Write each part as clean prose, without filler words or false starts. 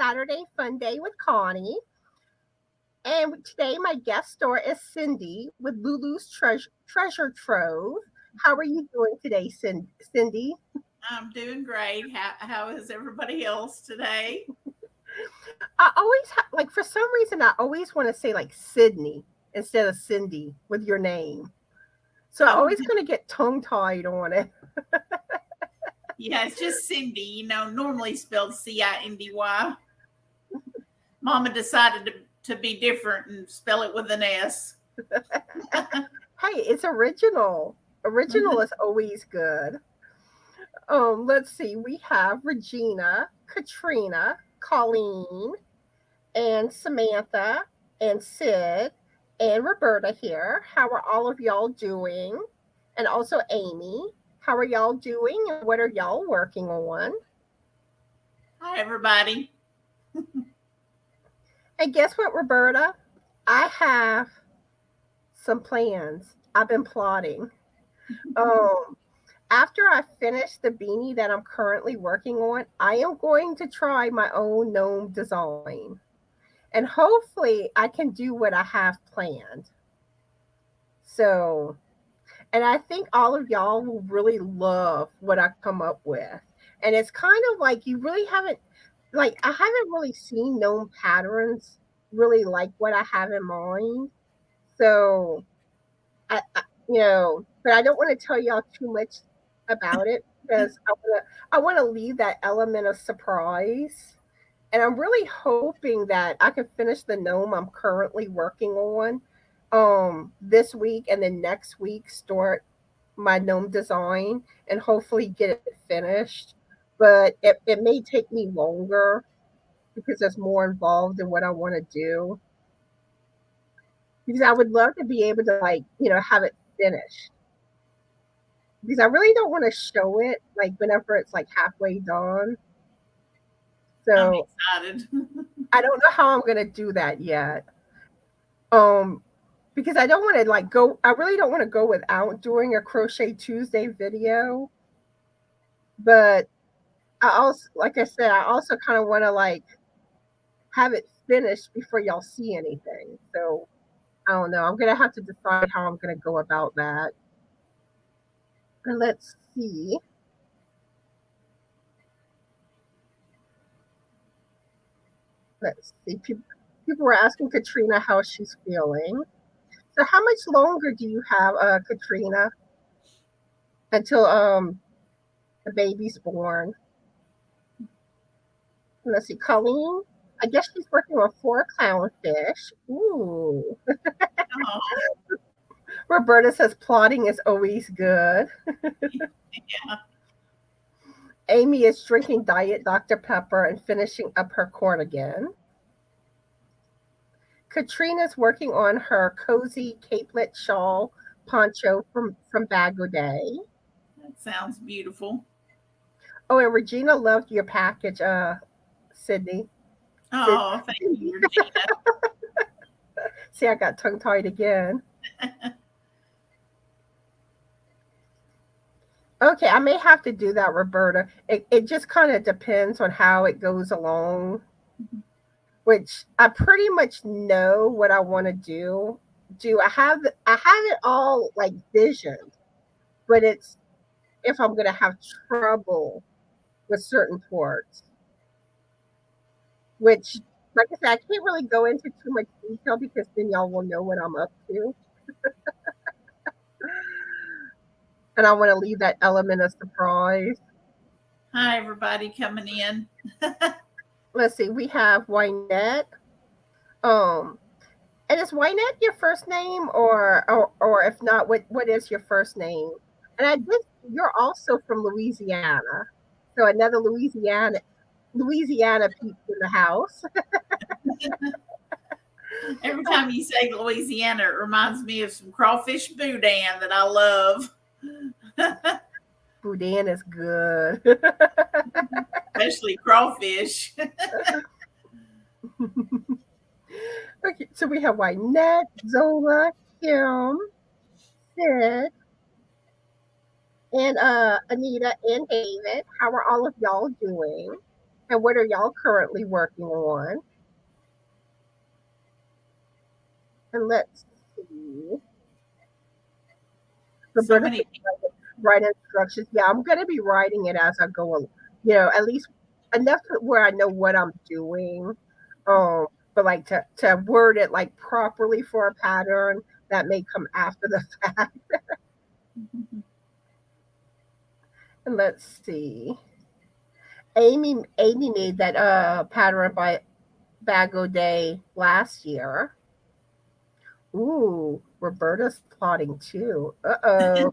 Saturday Fun Day with Connie. And today my guest star is Sindy with Lulu's Treasure Trove. How are you doing today, Sindy? I'm doing great. How is everybody else today? I always like for some reason I always want to say like Sydney instead of Cindy with your name. So I Oh, always kind of get tongue tied on it. yeah, it's just Cindy, normally spelled Cindy. Mama decided to be different and spell it with an S. Hey, it's original. Original is always good. Let's see. We have Regina, Katrina, Colleen, and Samantha, and Sid, and Roberta here. How are all of y'all doing? And also Amy. How are y'all doing? And what are y'all working on? Hi, everybody. And guess what, Roberta? I have some plans. I've been plotting. Um, After I finish the beanie that I'm currently working on, I am going to try my own gnome design. And hopefully I can do what I have planned. So, and I think all of y'all will really love what I come up with. And it's kind of like you really haven't, like, I haven't really seen gnome patterns really like what I have in mind. So, but I don't want to tell y'all too much about it because I want to leave that element of surprise. And I'm really hoping that I can finish the gnome I'm currently working on this week, and then next week start my gnome design and hopefully get it finished. But it may take me longer because there's more involved in what I want to do. Because I would love to be able to have it finished. Because I really don't want to show it like whenever it's like halfway done. I'm So excited. I don't know how I'm gonna do that yet. Um, because I don't want to like go. I really don't want to go without doing a Crochet Tuesday video. But I also, like I said, I also kind of want to like have it finished before y'all see anything. So I don't know. I'm gonna have to decide how I'm gonna go about that. And let's see. Let's see. People were asking Katrina how she's feeling. So how much longer do you have, Katrina, until the baby's born? Let's see, Colleen. I guess she's working on 4 clownfish. Ooh. Oh, Roberta says plotting is always good. yeah. Amy is drinking Diet Dr. Pepper and finishing up her cordigan. Katrina's working on her cozy capelet shawl poncho from Bag O' Day. That sounds beautiful. Oh, and Regina loved your package, Sydney. Sid- Oh, thank you, Regina. See, I got tongue tied again. Okay, I may have to do that, Roberta. It just kind of depends on how it goes along, which I pretty much know what I want to do. I have it all like visioned, but it's if I'm gonna have trouble with certain parts, which like I said, I can't really go into too much detail because then y'all will know what I'm up to. And I want to leave that element of surprise. Hi, everybody coming in. Let's see, we have Wynette. Um, and is Wynette your first name, or if not, what is your first name? And I guess you're also from Louisiana, so another Louisiana peeps in the house. Every time you say Louisiana, it reminds me of some crawfish boudin that I love, Boudin is good. especially crawfish. Okay, so we have Wynette, Zola, Kim, Sid, and Anita and David. How are all of y'all doing? And what are y'all currently working on? And let's see. So Roberta said many. write instructions. Yeah, I'm going to be writing it as I go. At least enough where I know what I'm doing. But like to word it like properly for a pattern that may come after the fact. And let's see. Amy made that pattern by Bago Day last year. Ooh, Roberta's plotting too. Uh-oh.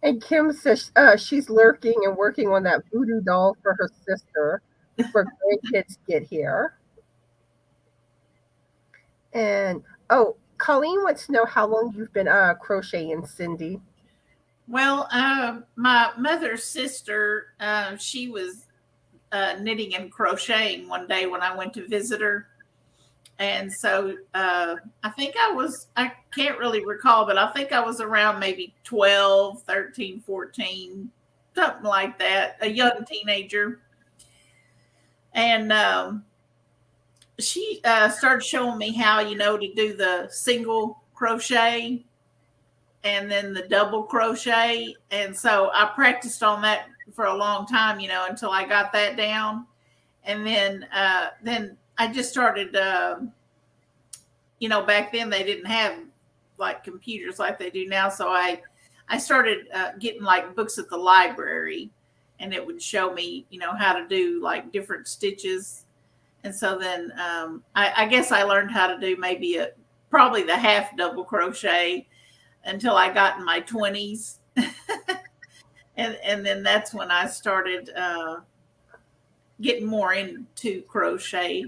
And Kim says she's lurking and working on that voodoo doll for her sister before grandkids get here. And oh, Colleen wants to know how long you've been crocheting, Sindy. Well, my mother's sister, she was knitting and crocheting one day when I went to visit her. And so I think I can't really recall, but I think I was around maybe 12, 13, 14, something like that, a young teenager. And she started showing me how, to do the single crochet and then the double crochet. And so I practiced on that for a long time, until I got that down. And then I just started, back then they didn't have like computers like they do now. So I started getting like books at the library, and it would show me, how to do like different stitches. And so then I guess I learned how to do probably the half double crochet until I got in my 20s. And then that's when I started getting more into crochet.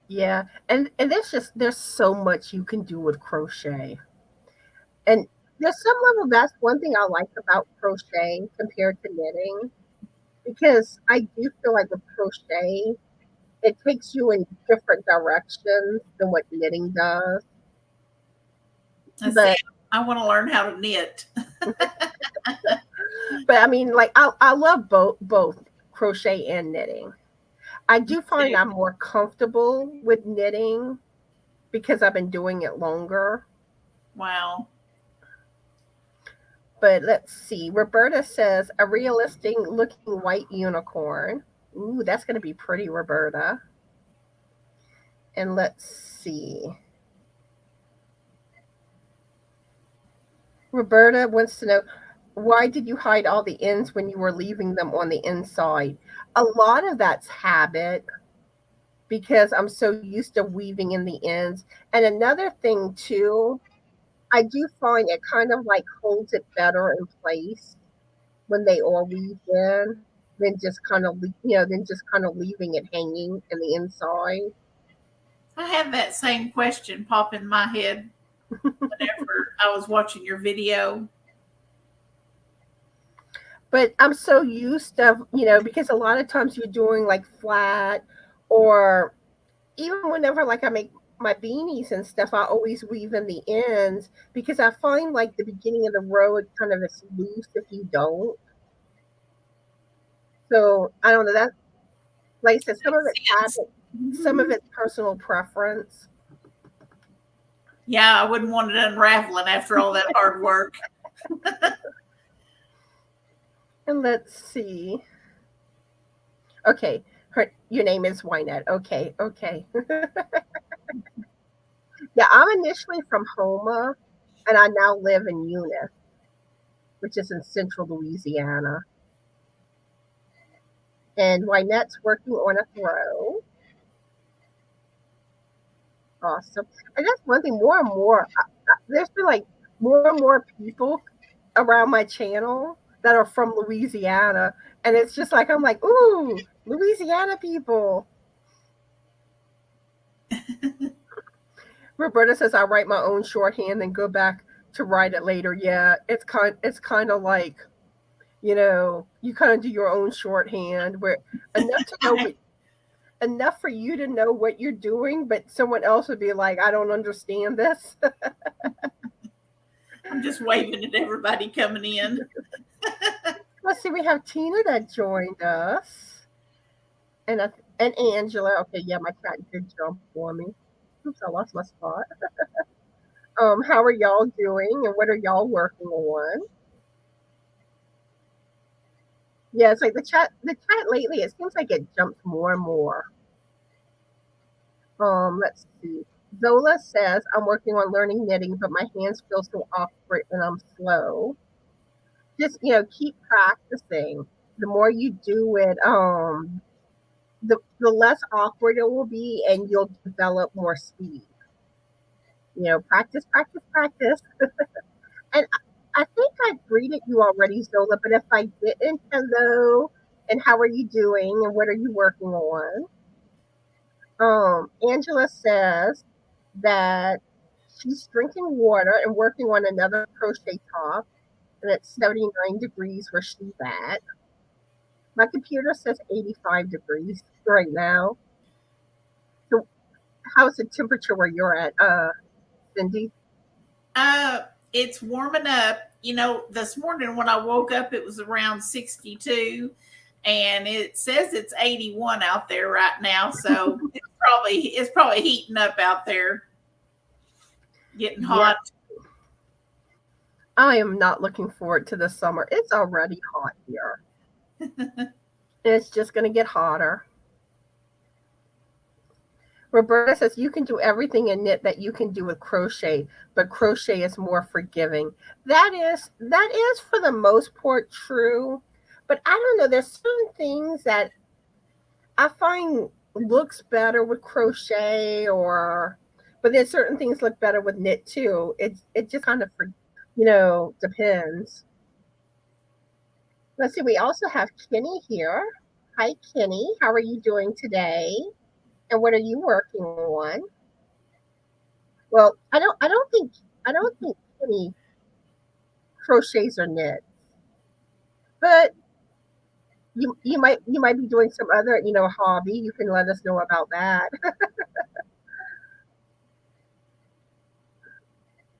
Yeah, and there's so much you can do with crochet. And there's some level that's one thing I like about crochet compared to knitting because I do feel like with crochet it takes you in different directions than what knitting does. I see. But I want to learn how to knit. but I mean like I love both crochet and knitting. I do find I'm more comfortable with knitting because I've been doing it longer. Wow. But let's see. Roberta says a realistic looking white unicorn. Ooh, that's going to be pretty, Roberta. And let's see. Roberta wants to know why did you hide all the ends when you were leaving them on the inside? A lot of that's habit because I'm so used to weaving in the ends. And another thing, too, I do find it kind of like holds it better in place when they are weaved in than just kind of leaving it hanging in the inside. I had that same question pop in my head whenever I was watching your video. But I'm so used to, because a lot of times you're doing like flat or even whenever like I make my beanies and stuff, I always weave in the ends because I find like the beginning of the row it kind of is loose if you don't. So I don't know that like I said, some of it's habit, some of it's personal preference. Yeah, I wouldn't want it unraveling after all that hard work. And let's see. Okay, your name is Wynette. Okay. Yeah, I'm initially from Homa, and I now live in Eunice, which is in central Louisiana. And Wynette's working on a throw. Awesome. And that's one thing, more and more, there's been like more and more people around my channel that are from Louisiana. And it's just like, I'm like, ooh, Louisiana people. Roberta says I write my own shorthand and go back to write it later. Yeah, it's kind of like, you kind of do your own shorthand where enough to know what, enough for you to know what you're doing, but someone else would be like, I don't understand this. I'm just waving at everybody coming in. Let's see, we have Tina that joined us. And Angela. Okay, yeah, my cat did jump for me. Oops, I lost my spot. How are y'all doing and what are y'all working on? Yeah, it's like the chat lately, it seems like it jumps more and more. Let's see. Zola says, I'm working on learning knitting, but my hands feel so awkward and I'm slow. Just, keep practicing. The more you do it, the less awkward it will be and you'll develop more speed. Practice, practice, practice. And I think I greeted you already, Zola, but if I didn't, hello, and how are you doing, and what are you working on? Angela says that she's drinking water and working on another crochet top, and it's 79 degrees where she's at. My computer says 85 degrees right now. So how's the temperature where you're at, Sindy? It's warming up. This morning when I woke up, it was around 62, and it says it's 81 out there right now. So it's probably heating up out there, getting hot. Yeah. I am not looking forward to the summer. It's already hot here. It's just going to get hotter. Roberta says you can do everything in knit that you can do with crochet, but crochet is more forgiving. That is for the most part true, but I don't know. There's certain things that I find looks better with crochet, but there's certain things look better with knit too. It just kind of depends. Let's see. We also have Kenny here. Hi, Kenny. How are you doing today? And what are you working on? Well, I don't think Kenny crochets or knits, but you might be doing some other hobby. You can let us know about that.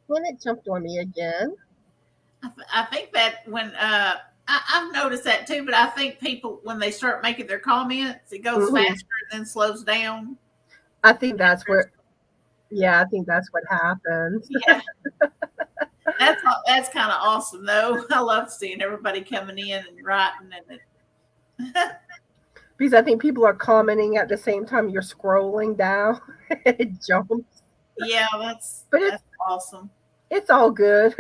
When it jumped on me again. I think that when I've noticed that too, but I think people when they start making their comments, it goes faster and then slows down. I think that's what happens. Yeah. That's kind of awesome though. I love seeing everybody coming in and writing and because I think people are commenting at the same time you're scrolling down. It jumps. Yeah, that's awesome. It's all good.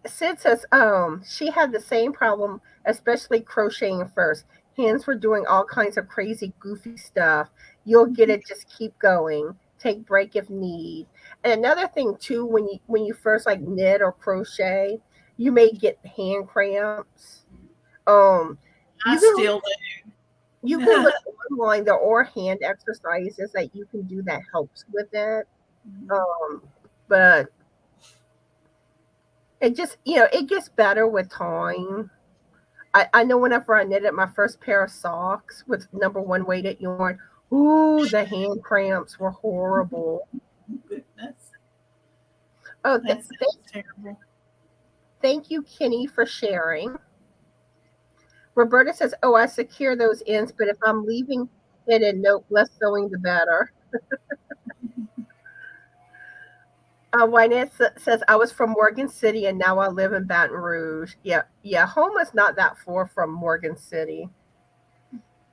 Sid says she had the same problem, especially crocheting first. Hands were doing all kinds of crazy, goofy stuff. You'll get it. Just keep going. Take break if need. And another thing too, when you first like knit or crochet, you may get hand cramps. I still do. You can look online. There are hand exercises that you can do that helps with it. But it just it gets better with time. I know whenever I knitted my first pair of socks with #1 weighted yarn, ooh, the hand cramps were horrible. Goodness. Oh, that's terrible. Thank you, Kenny, for sharing. Roberta says, oh, I secure those ends, but if I'm leaving it in, nope, less sewing the better. Wynette says, I was from Morgan City and now I live in Baton Rouge. Yeah. Homa's not that far from Morgan City.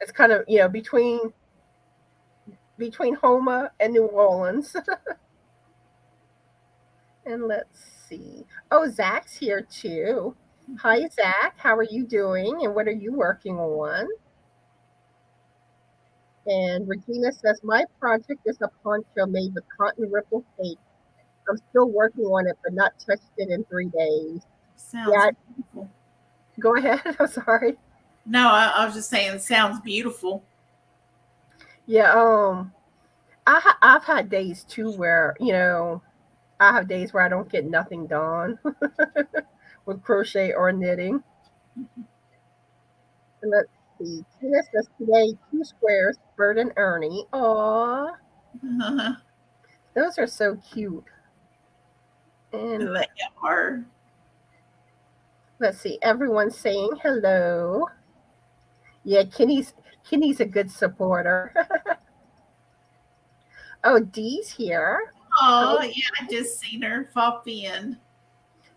It's kind of, between Homa and New Orleans. And let's see. Oh, Zach's here too. Hi, Zach. How are you doing? And what are you working on? And Regina says, my project is a poncho made with cotton ripple tape. I'm still working on it, but not touched it in 3 days. Sounds beautiful. Go ahead. I'm sorry. No, I was just saying, it sounds beautiful. Yeah. I've had days too where I have days where I don't get nothing done with crochet or knitting. And let's see. Tina says today 2 squares, Bert and Ernie. Aww. Those are so cute. And They are. let's see, everyone's saying hello. Yeah, Kenny's a good supporter. Oh, Dee's here. Oh, yeah, I just seen her pop in.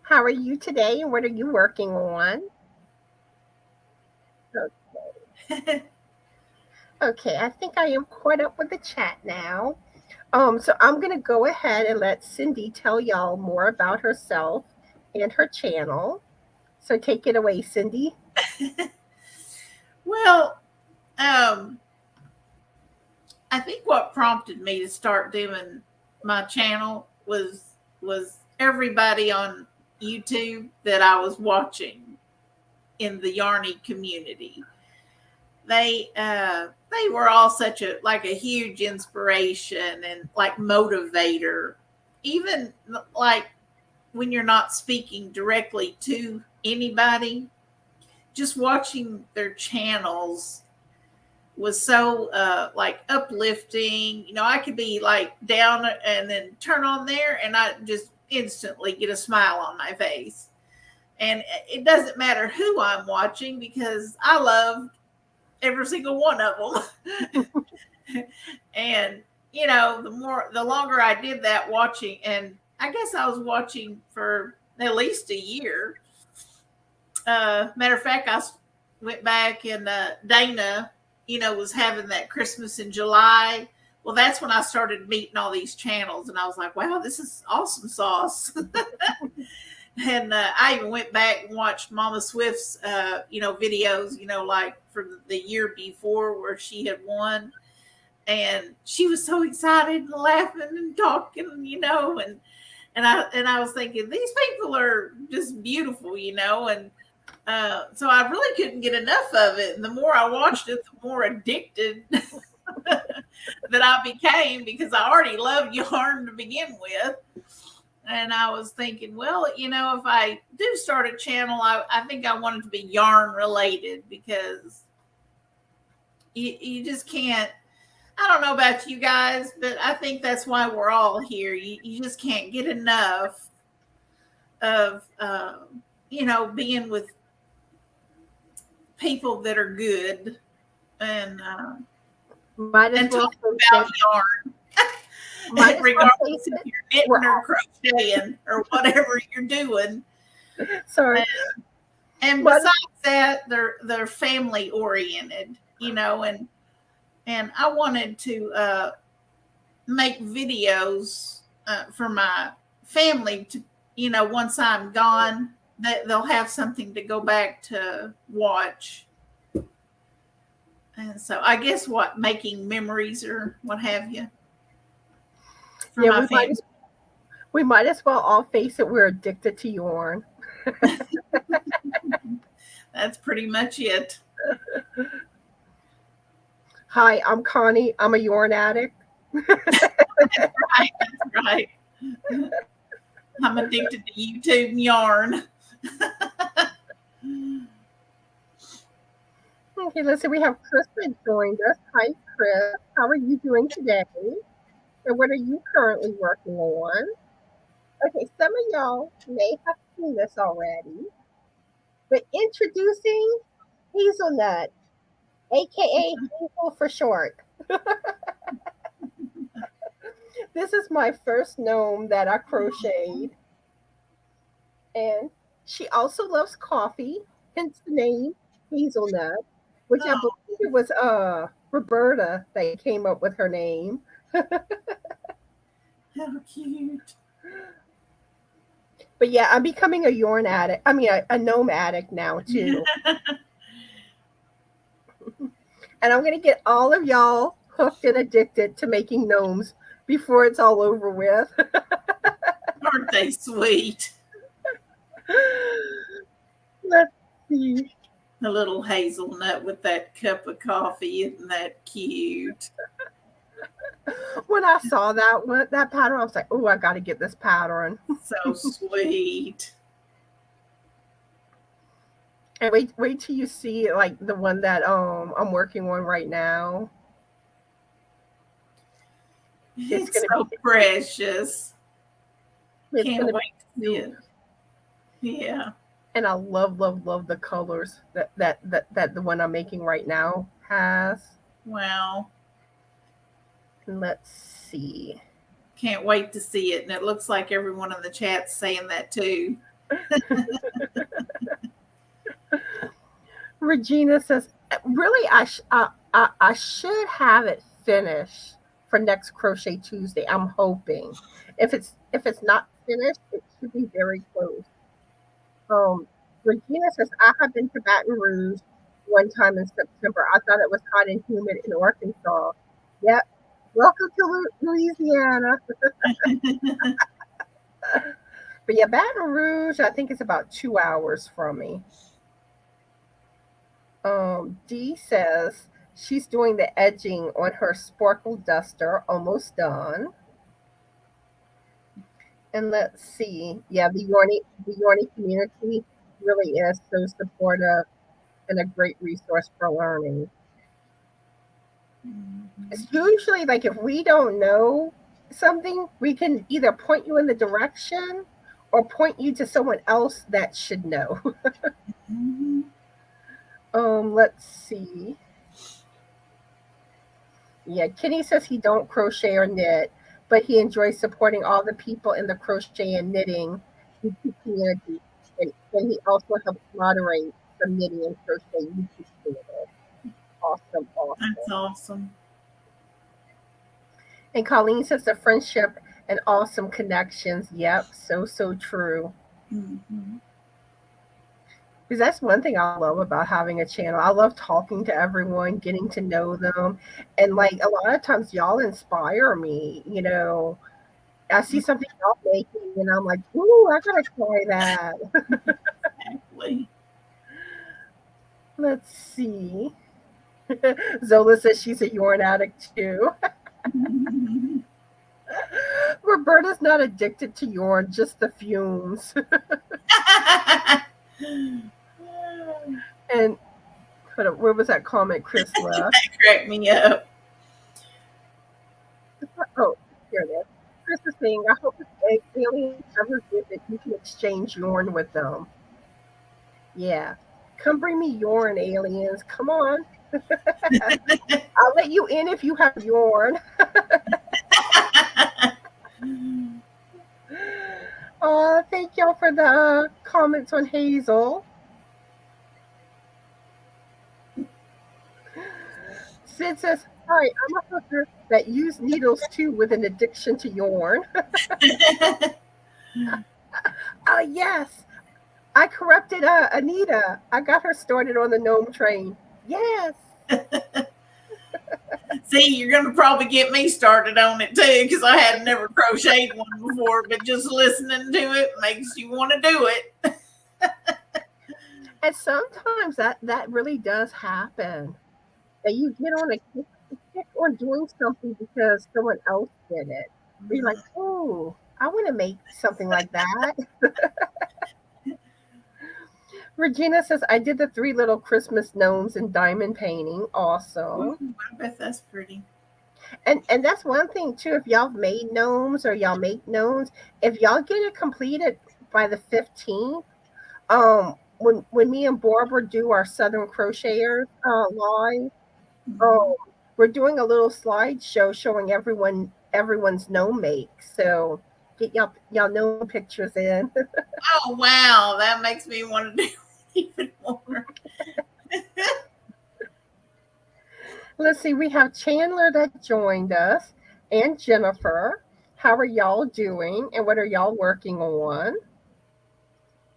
How are you today, and what are you working on? Okay, I think I am caught up with the chat now. So I'm gonna go ahead and let Sindy tell y'all more about herself and her channel. So take it away, Sindy. Well, I think what prompted me to start doing my channel was everybody on YouTube that I was watching in the Yarny community. They were all such a huge inspiration and like motivator. Even like when you're not speaking directly to anybody, just watching their channels was so like uplifting. I could be like down and then turn on there and I just instantly get a smile on my face. And it doesn't matter who I'm watching because I love every single one of them. And the longer I did that watching, and I guess I was watching for at least a year. Matter of fact, I went back and Dana, was having that Christmas in July. Well, that's when I started meeting all these channels, and I was like, wow, this is awesome sauce. And I even went back and watched Mama Swift's, videos, like from the year before where she had won. And she was so excited and laughing and talking, and I was thinking, these people are just beautiful, and so I really couldn't get enough of it. And the more I watched it, the more addicted that I became because I already loved yarn to begin with. And I was thinking, well, if I do start a channel, I think I want it to be yarn related because you just can't. I don't know about you guys, but I think that's why we're all here. You just can't get enough of, being with people that are good and Might as well talking about yarn, regardless if you're knitting or crocheting or whatever you're doing. Sorry. And besides that, they're family oriented, and I wanted to make videos for my family to, once I'm gone, that they'll have something to go back to watch. And so I guess making memories or what have you. Yeah, we might as well all face it. We're addicted to yarn. That's pretty much it. Hi, I'm Connie. I'm a yarn addict. That's right. I'm addicted to YouTube and yarn. Okay, let's see. We have Chris that joined us. Hi, Chris. How are you doing today? And what are you currently working on? Okay, some of y'all may have seen this already, but introducing Hazelnut, aka Hazel for short. This is my first gnome that I crocheted. And she also loves coffee, hence the name Hazelnut, which I believe it was Roberta that came up with her name. How cute. But yeah, I'm becoming a yarn addict. I mean, a gnome addict now, too. And I'm going to get all of y'all hooked and addicted to making gnomes before it's all over with. Aren't they sweet? Let's see. The little hazelnut with that cup of coffee. Isn't that cute? When I saw that pattern, I was like, oh, I got to get this pattern. So sweet. And wait till you see like the one that I'm working on right now. It's so precious. It's Can't gonna be wait to see cute. it. Yeah. And I love, love, love the colors that the one I'm making right now has. Wow. And let's see. Can't wait to see it. And it looks like everyone in the chat's saying that too. Regina says, "Really, I should have it finished for next Crochet Tuesday. I'm hoping. If it's not finished, it should be very close." Um, Regina says, "I have been to Baton Rouge one time in September. I thought it was hot and humid in Arkansas. Yep. Welcome to Louisiana." But yeah, Baton Rouge, I think it's about 2 hours from me. Dee says she's doing the edging on her sparkle duster, almost done. And let's see. Yeah, the Yorny community really is so supportive and a great resource for learning. It's usually like if we don't know something, we can either point you in the direction or point you to someone else that should know. Let's see. Yeah, Kenny says he don't crochet or knit, but he enjoys supporting all the people in the crochet and knitting YouTube community. And he also helps moderate some knitting and crochet YouTube channel. Awesome, That's awesome. awesome. And Colleen says the friendship and awesome connections. Yep, so, so true. Mm-hmm. Because that's one thing I love about having a channel. I love talking to everyone, getting to know them. And like a lot of times y'all inspire me, you know. I see something y'all making and I'm like, ooh, I gotta try that. Exactly. Let's see. Zola says she's a yarn addict too. Roberta's not addicted to yarn, just the fumes. And where was that comment Chris left? That cracked me up. Oh, here it is. Chris is saying, I hope if aliens ever visit, you can exchange yarn with them. Yeah. Come bring me yarn, aliens. Come on. I'll let you in if you have yarn. Thank y'all for the comments on Hazel. Sid says, hi, I'm a hooker that use needles too with an addiction to yarn. Yes. I corrupted Anita. I got her started on the gnome train. Yes. See, you're going to probably get me started on it too because I had never crocheted one before, but just listening to it makes you want to do it. And sometimes that really does happen. That you get on a kick on doing something because someone else did it. You're like, oh, I want to make something like that. Regina says, I did the 3 little Christmas gnomes in diamond painting. Awesome. Ooh, I bet that's pretty. And that's one thing too. If y'all made gnomes or y'all make gnomes, if y'all get it completed by the 15th, when me and Barbara do our Southern Crocheters live, we're doing a little slideshow showing everyone's gnome make. So get y'all gnome pictures in. Oh wow, that makes me want to do even more. Let's see, we have Chandler that joined us and Jennifer. How are y'all doing and what are y'all working on?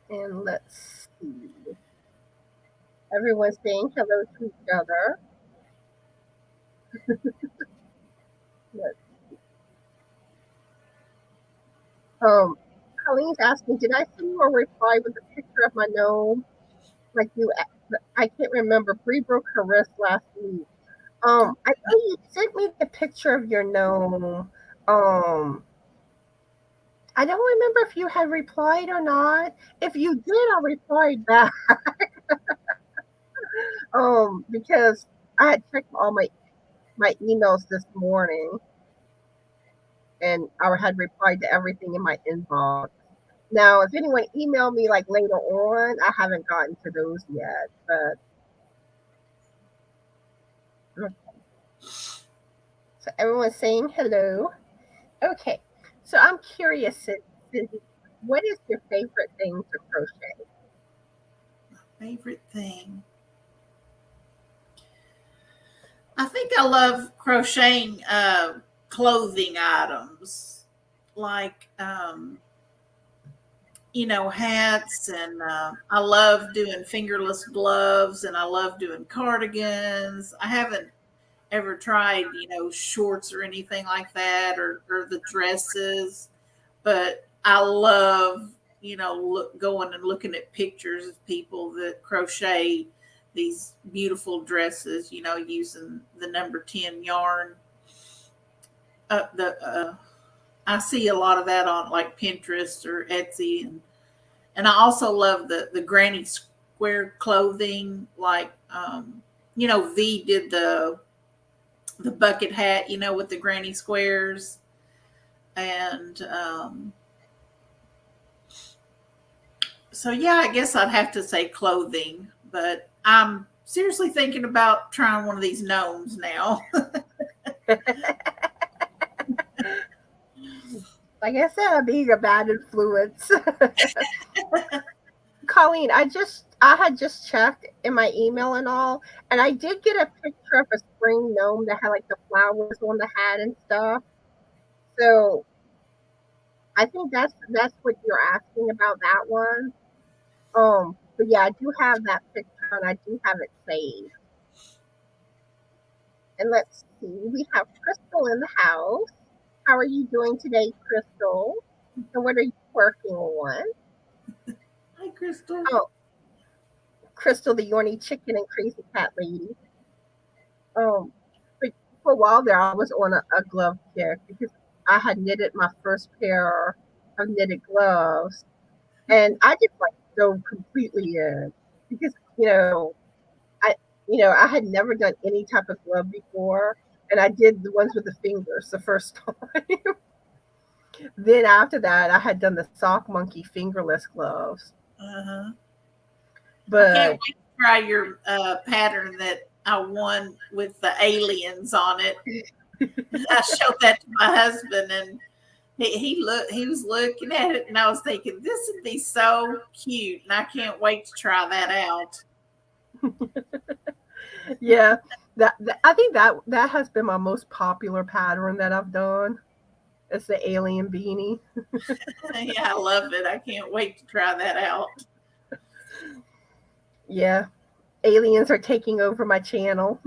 And let's see. Everyone's saying hello to each other. um, Colleen's asking, did I send you a reply with a picture of my gnome? Like you, I can't remember. Bree broke her wrist last week. I know you sent me the picture of your gnome. I don't remember if you had replied or not. If you did, I replied back. Because I had checked all my emails this morning. and I had replied to everything in my inbox. Now, if anyone emailed me like later on, I haven't gotten to those yet. But so everyone's saying hello. Okay, so I'm curious, Cindy, what is your favorite thing to crochet? Favorite thing. I think I love crocheting clothing items like hats, and I love doing fingerless gloves, and I love doing cardigans. I haven't ever tried shorts or anything like that, or the dresses, but I love going and looking at pictures of people that crochet these beautiful dresses, using the number 10 yarn. The I see a lot of that on like Pinterest or Etsy, and I also love the granny square clothing, like V did the bucket hat, with the granny squares, and so yeah, I guess I'd have to say clothing, but I'm seriously thinking about trying one of these gnomes now. Like I said, I'm being a bad influence. Colleen, I had just checked in my email and all, and I did get a picture of a spring gnome that had like the flowers on the hat and stuff. So I think that's what you're asking about, that one. But yeah, I do have that picture and I do have it saved. And let's see, we have Crystal in the house. How are you doing today, Crystal? And what are you working on? Hi, Crystal. Oh, Crystal, the Yorny chicken and crazy cat lady. But for a while there, I was on a glove kick because I had knitted my first pair of knitted gloves, and I just like dove completely in because I I had never done any type of glove before, and I did the ones with the fingers the first time. Then after that, I had done the sock monkey fingerless gloves. Uh-huh. I can't But wait to try your pattern that I won with the aliens on it. I showed that to my husband, and he was looking at it, and I was thinking this would be so cute, and I can't wait to try that out. yeah, that I think that has been my most popular pattern that I've done. It's the alien beanie. Yeah, I love it. I can't wait to try that out. Yeah, aliens are taking over my channel.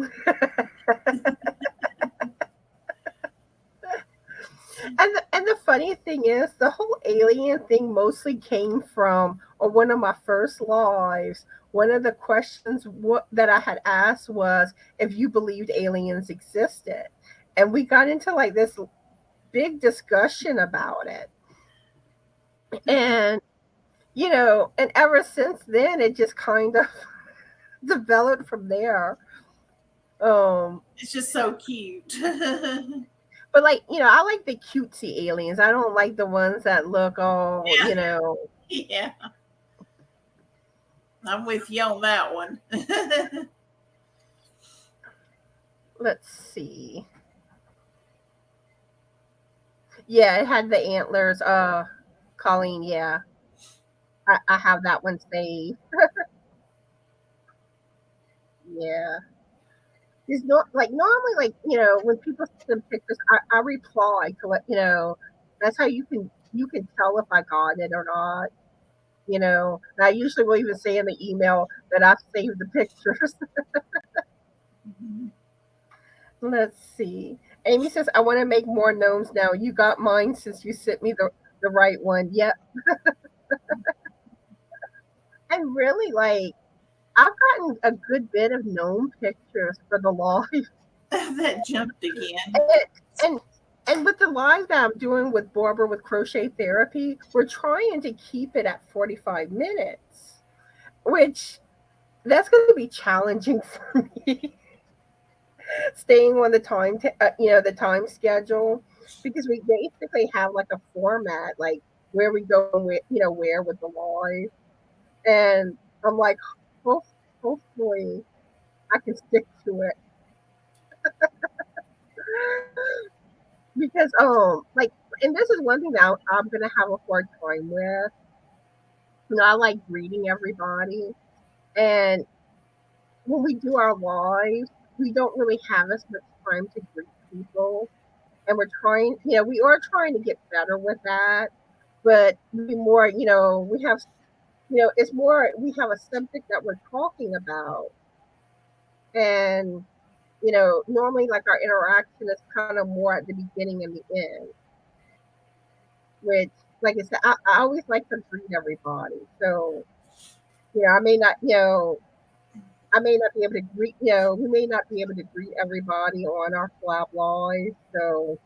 And the funny thing is, the whole alien thing mostly came from on one of my first lives. One of the questions that I had asked was if you believed aliens existed, and we got into like this big discussion about it. And and ever since then, it just kind of developed from there. Um, It's just so cute. but like I like the cutesy aliens. I don't like the ones that look all Yeah, yeah, I'm with you on that one. Let's see. Yeah, it had the antlers. Colleen, yeah, I have that one saved. Yeah, it's not like normally, like when people send pictures, I reply to let That's how you can tell if I got it or not. And I usually will even say in the email that I've saved the pictures. Let's see. Amy says, I want to make more gnomes now. You got mine since you sent me the right one. Yep. And really, like, I've gotten a good bit of gnome pictures for the live. That jumped again. And, and and with the live that I'm doing with Barbara with Crochet Therapy, we're trying to keep it at 45 minutes, which that's going to be challenging for me. Staying on the time, the time schedule. because we basically have like a format, like where we go and where with the live. And I'm like, hopefully I can stick to it. Because like, and this is one thing that I'm gonna have a hard time with. I like greeting everybody, and when we do our lives, we don't really have as much time to greet people, and we're trying, we are trying to get better with that, but we more, we have, it's more, we have a subject that we're talking about, and normally like our interaction is kind of more at the beginning and the end, which, like I said, I always like to greet everybody. So, I may not, I may not be able to greet, we may not be able to greet everybody on our Flab Live. So,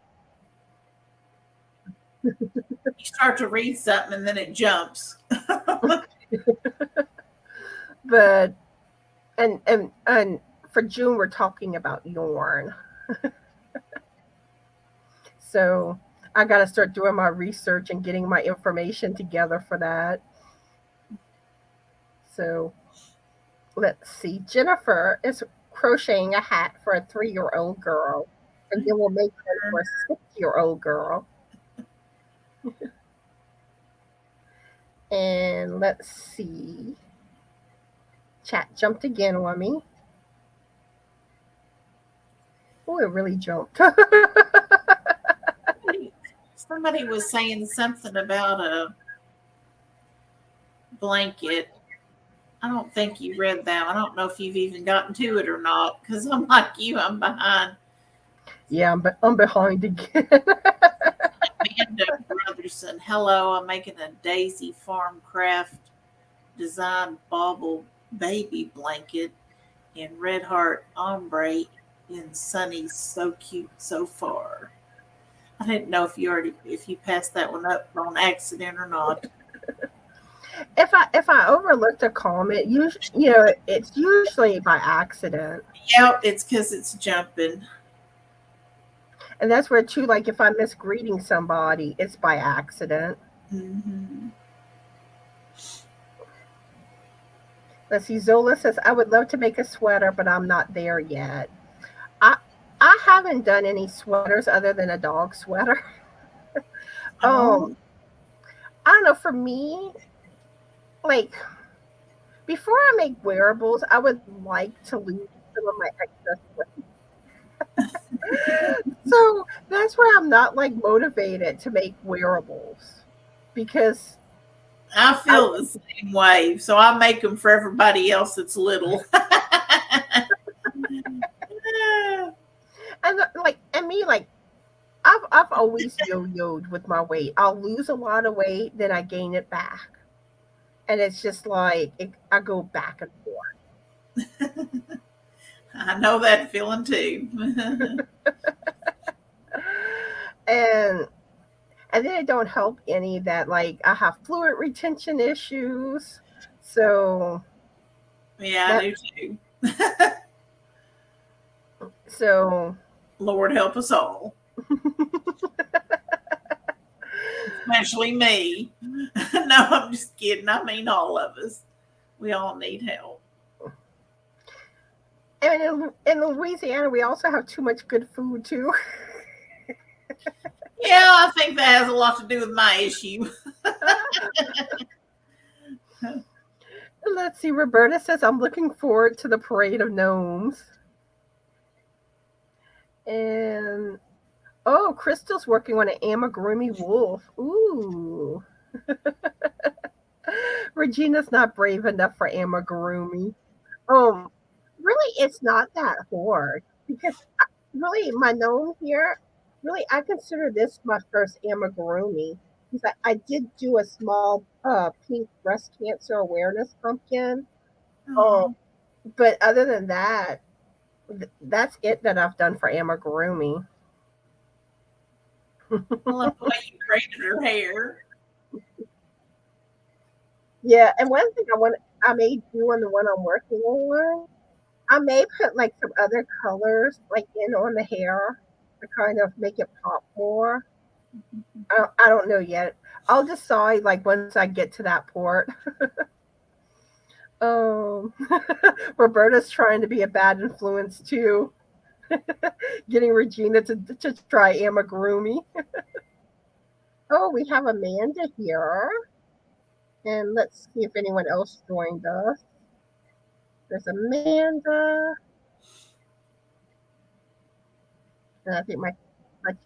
You start to read something and then it jumps. but, and for June, we're talking about yarn. So, I got to start doing my research and getting my information together for that. So, let's see. Jennifer is crocheting a hat for a 3-year-old girl, and then we'll make one for a 6-year-old girl. And let's see. Chat jumped again on me. Oh, it really jumped. Somebody was saying something about a blanket. I don't think you read that. I don't know if you've even gotten to it or not, because I'm like you, I'm behind. Yeah, I'm behind again. Amanda Brotherson, hello, I'm making a Daisy Farm Craft design bauble baby blanket in Red Heart ombre in Sunny. So cute so far. I didn't know if you passed that one up on accident or not. If I overlooked a comment, it's usually by accident. Yep, it's because it's jumping. And that's where too, like if I miss greeting somebody, it's by accident. Mm-hmm. Let's see. Zola says, I would love to make a sweater, but I'm not there yet. I haven't done any sweaters other than a dog sweater. Oh. I don't know. For me, like before I make wearables, I would like to lose some of my excess weight. So that's why I'm not like motivated to make wearables, because I feel the same way. So I make them for everybody else that's little. and I've always yo-yoed with my weight. I'll lose a lot of weight, then I gain it back, and it's just like I go back and forth. I know that feeling too. and then it don't help any that like I have fluid retention issues. So yeah, I do too. So Lord help us all. Especially me. No, I'm just kidding. I mean all of us. We all need help. And in Louisiana, we also have too much good food too. Yeah, I think that has a lot to do with my issue. Let's see. Roberta says, I'm looking forward to the parade of gnomes. And Crystal's working on an amigurumi wolf. Ooh. Regina's not brave enough for amigurumi. Really, it's not that hard, because really my gnome here, really I consider this my first amigurumi, because I did do a small pink breast cancer awareness pumpkin. But other than that, that's it that I've done for amigurumi. I love the way you braided her hair. Yeah, and one thing I may do on the one I'm working on, I may put like some other colors like in on the hair, to kind of make it pop more. I don't know yet. I'll decide like once I get to that port. Um, Roberta's trying to be a bad influence too, getting Regina to try amigurumi. Oh, we have Amanda here. And let's see if anyone else joined us. There's Amanda. And I think my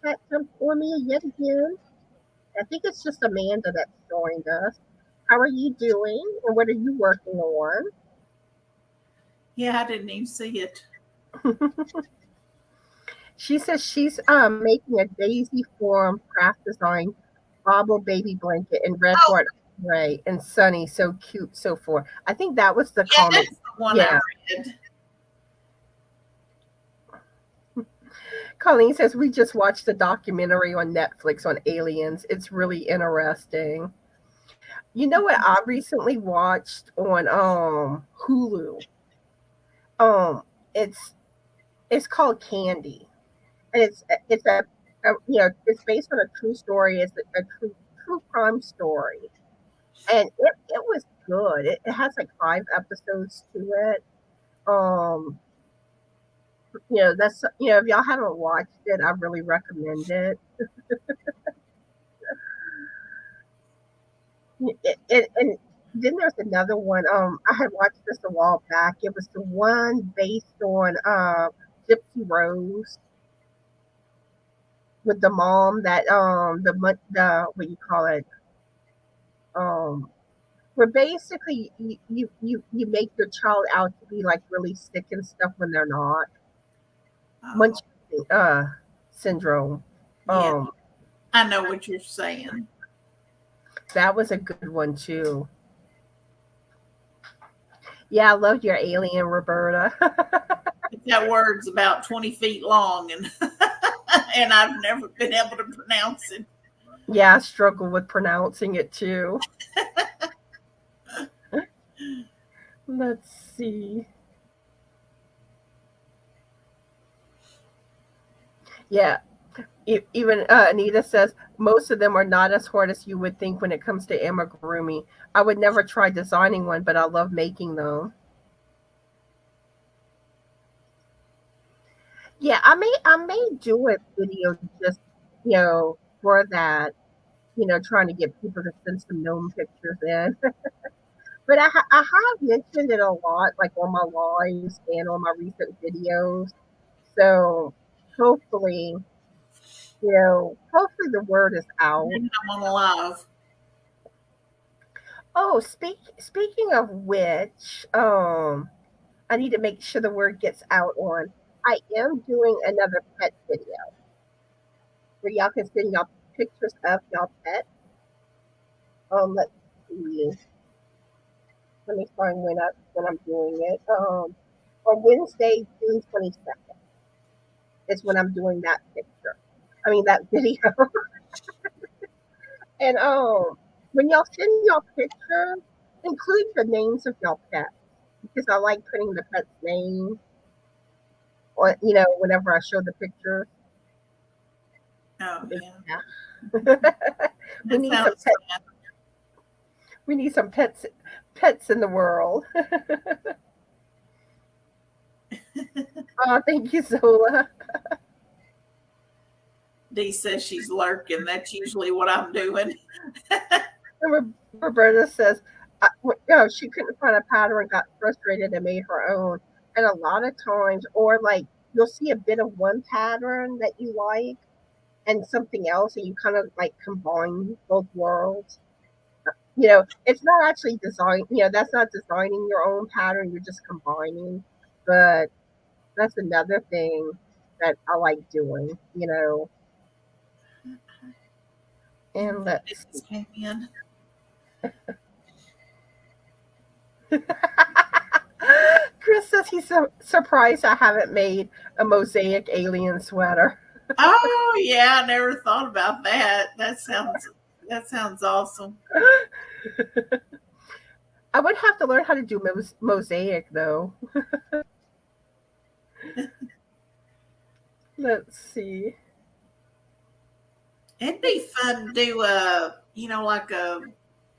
cat jumped on me yet again. I think it's just Amanda that's joined us. How are you doing? And what are you working on? Yeah, I didn't even see it. She says she's making a daisy form craft design bobble baby blanket in red, Oh, white, gray, and sunny. So cute, so forth. I think that was the yeah, comment. that's the one Yeah. I read. Colleen says we just watched a documentary on Netflix on aliens. It's really interesting. You know what I recently watched on Hulu? Um it's it's called Candy. And it's a it's based on a true story. It's a true crime story. And it was good. It has like 5 episodes to it. Um that's if y'all haven't watched it, I really recommend it. And then there's another one. I had watched this a while back. It was the one based on Gypsy Rose with the mom that the what you call it where basically you make your child out to be like really sick and stuff when they're not. Oh, Munchausen syndrome. yeah, Um, I know what you're saying. that was a good one too. Yeah, I loved your alien, Roberta. That word's about 20 feet long, and and I've never been able to pronounce it. Yeah, I struggle with pronouncing it too. Let's see. Yeah, even Anita says most of them are not as hard as you would think when it comes to amigurumi. I would never try designing one, but I love making them. Yeah, I may do a video just for that. Trying to get people to send some gnome pictures in. But I have mentioned it a lot, like on my lives and on my recent videos. So hopefully, hopefully the word is out. And I'm on live. Oh, speaking of which, I need to make sure the word gets out on. I am doing another pet video where y'all can send y'all pictures of y'all pet. Let's see. Let me find when I'm doing it. On Wednesday, June 22nd is when I'm doing that picture. I mean that video. And when y'all send y'all pictures, include the names of y'all pets because I like putting the pet's name or whenever I show the picture. Oh, yeah. we That need some sounds pets. sad. We need some pets in the world. Oh, thank you, Zola. Dee says she's lurking. That's usually what I'm doing. Roberta says, she couldn't find a pattern and got frustrated and made her own. And a lot of times, or like you'll see a bit of one pattern that you like and something else, and you kind of like combine both worlds. It's not actually design. That's not designing your own pattern. You're just combining. But that's another thing that I like doing. And let's This came in. Chris says he's surprised I haven't made a mosaic alien sweater. Oh yeah, I never thought about that. That sounds awesome. I would have to learn how to do mosaic though. Let's see. It'd be fun to do like a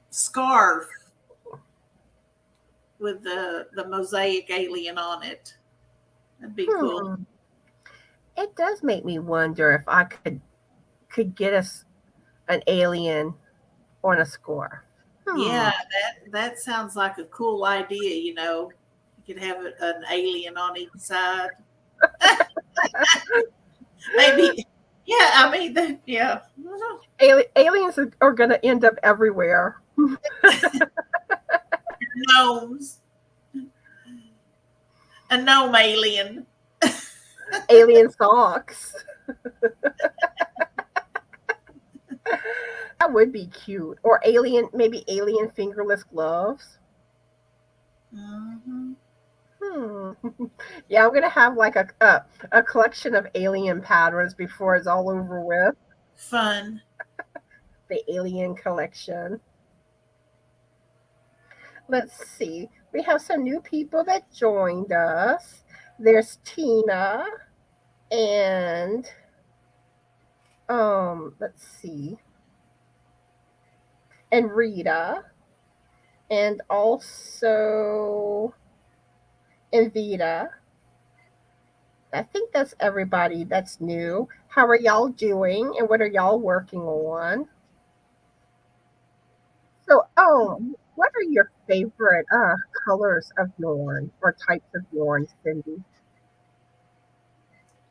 scarf with the mosaic alien on it. That'd be cool. It does make me wonder if I could get us an alien on a scarf. Yeah, that sounds like a cool idea. You could have an alien on each side. Maybe. Yeah, I mean, yeah. Aliens are going to end up everywhere. Gnomes. A gnome alien. Alien socks. That would be cute. Or maybe alien fingerless gloves. Mm-hmm. Yeah, I'm gonna have like a collection of alien patterns before it's all over with. Fun. The alien collection. Let's see. We have some new people that joined us. There's Tina and let's see. And Rita. And also Invita. I think that's everybody that's new. How are y'all doing and what are y'all working on? So, what are your favorite colors of yarn or types of yarn, Cindy?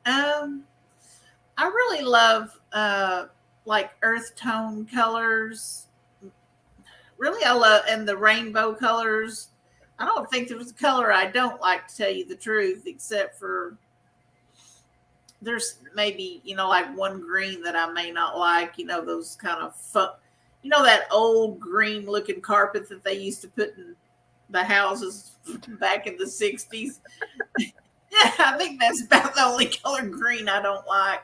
I really love like earth tone colors. Really, I love and the rainbow colors. I don't think there's a color I don't like, to tell you the truth, except for there's maybe like one green that I may not like. Those kind of fun. That old green looking carpet that they used to put in the houses back in the 60s. Yeah, I think that's about the only color green I don't like.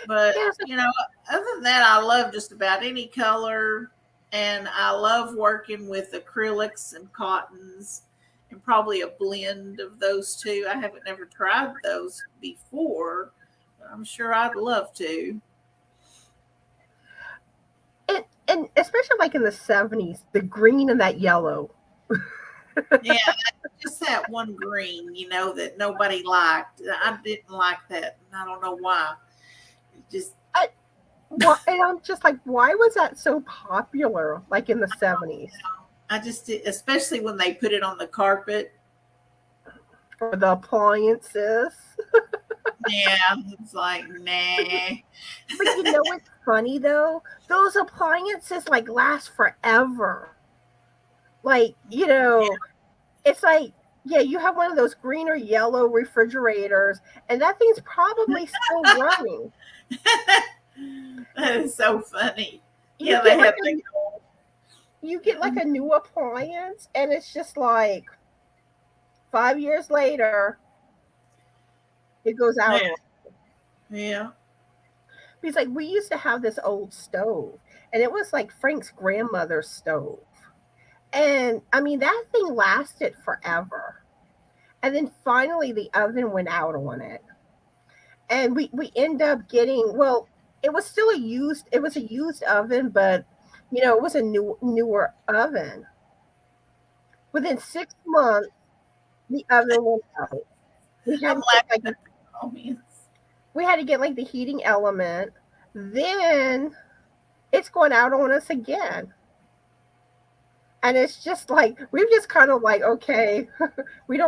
But, other than that, I love just about any color. And I love working with acrylics and cottons and probably a blend of those two. I haven't never tried those before, but I'm sure I'd love to. And especially like in the 70s, the green and that yellow. Yeah, just that one green, that nobody liked. I didn't like that, and I don't know why. It just And I'm just like, why was that so popular? Like in the 70s, I just did, especially when they put it on the carpet. for the appliances. Yeah, it's like nah. But what's funny though? Those appliances like last forever. Like it's like, yeah, you have one of those green or yellow refrigerators, and that thing's probably still running. That is so funny. You Yeah, get they have like you get like a new appliance, and it's just like 5 years later, it goes out. Yeah. Because like we used to have this old stove, and it was like Frank's grandmother's stove. And I mean, that thing lasted forever. And then finally the oven went out on it. And we end up getting, well, it was still a used oven, but it was a newer oven. Within 6 months, the oven went out. We had I'm to get, laughing like, at the comments. we had to get like the heating element. Then it's going out on us again. And it's just like we've just kind of like, okay, we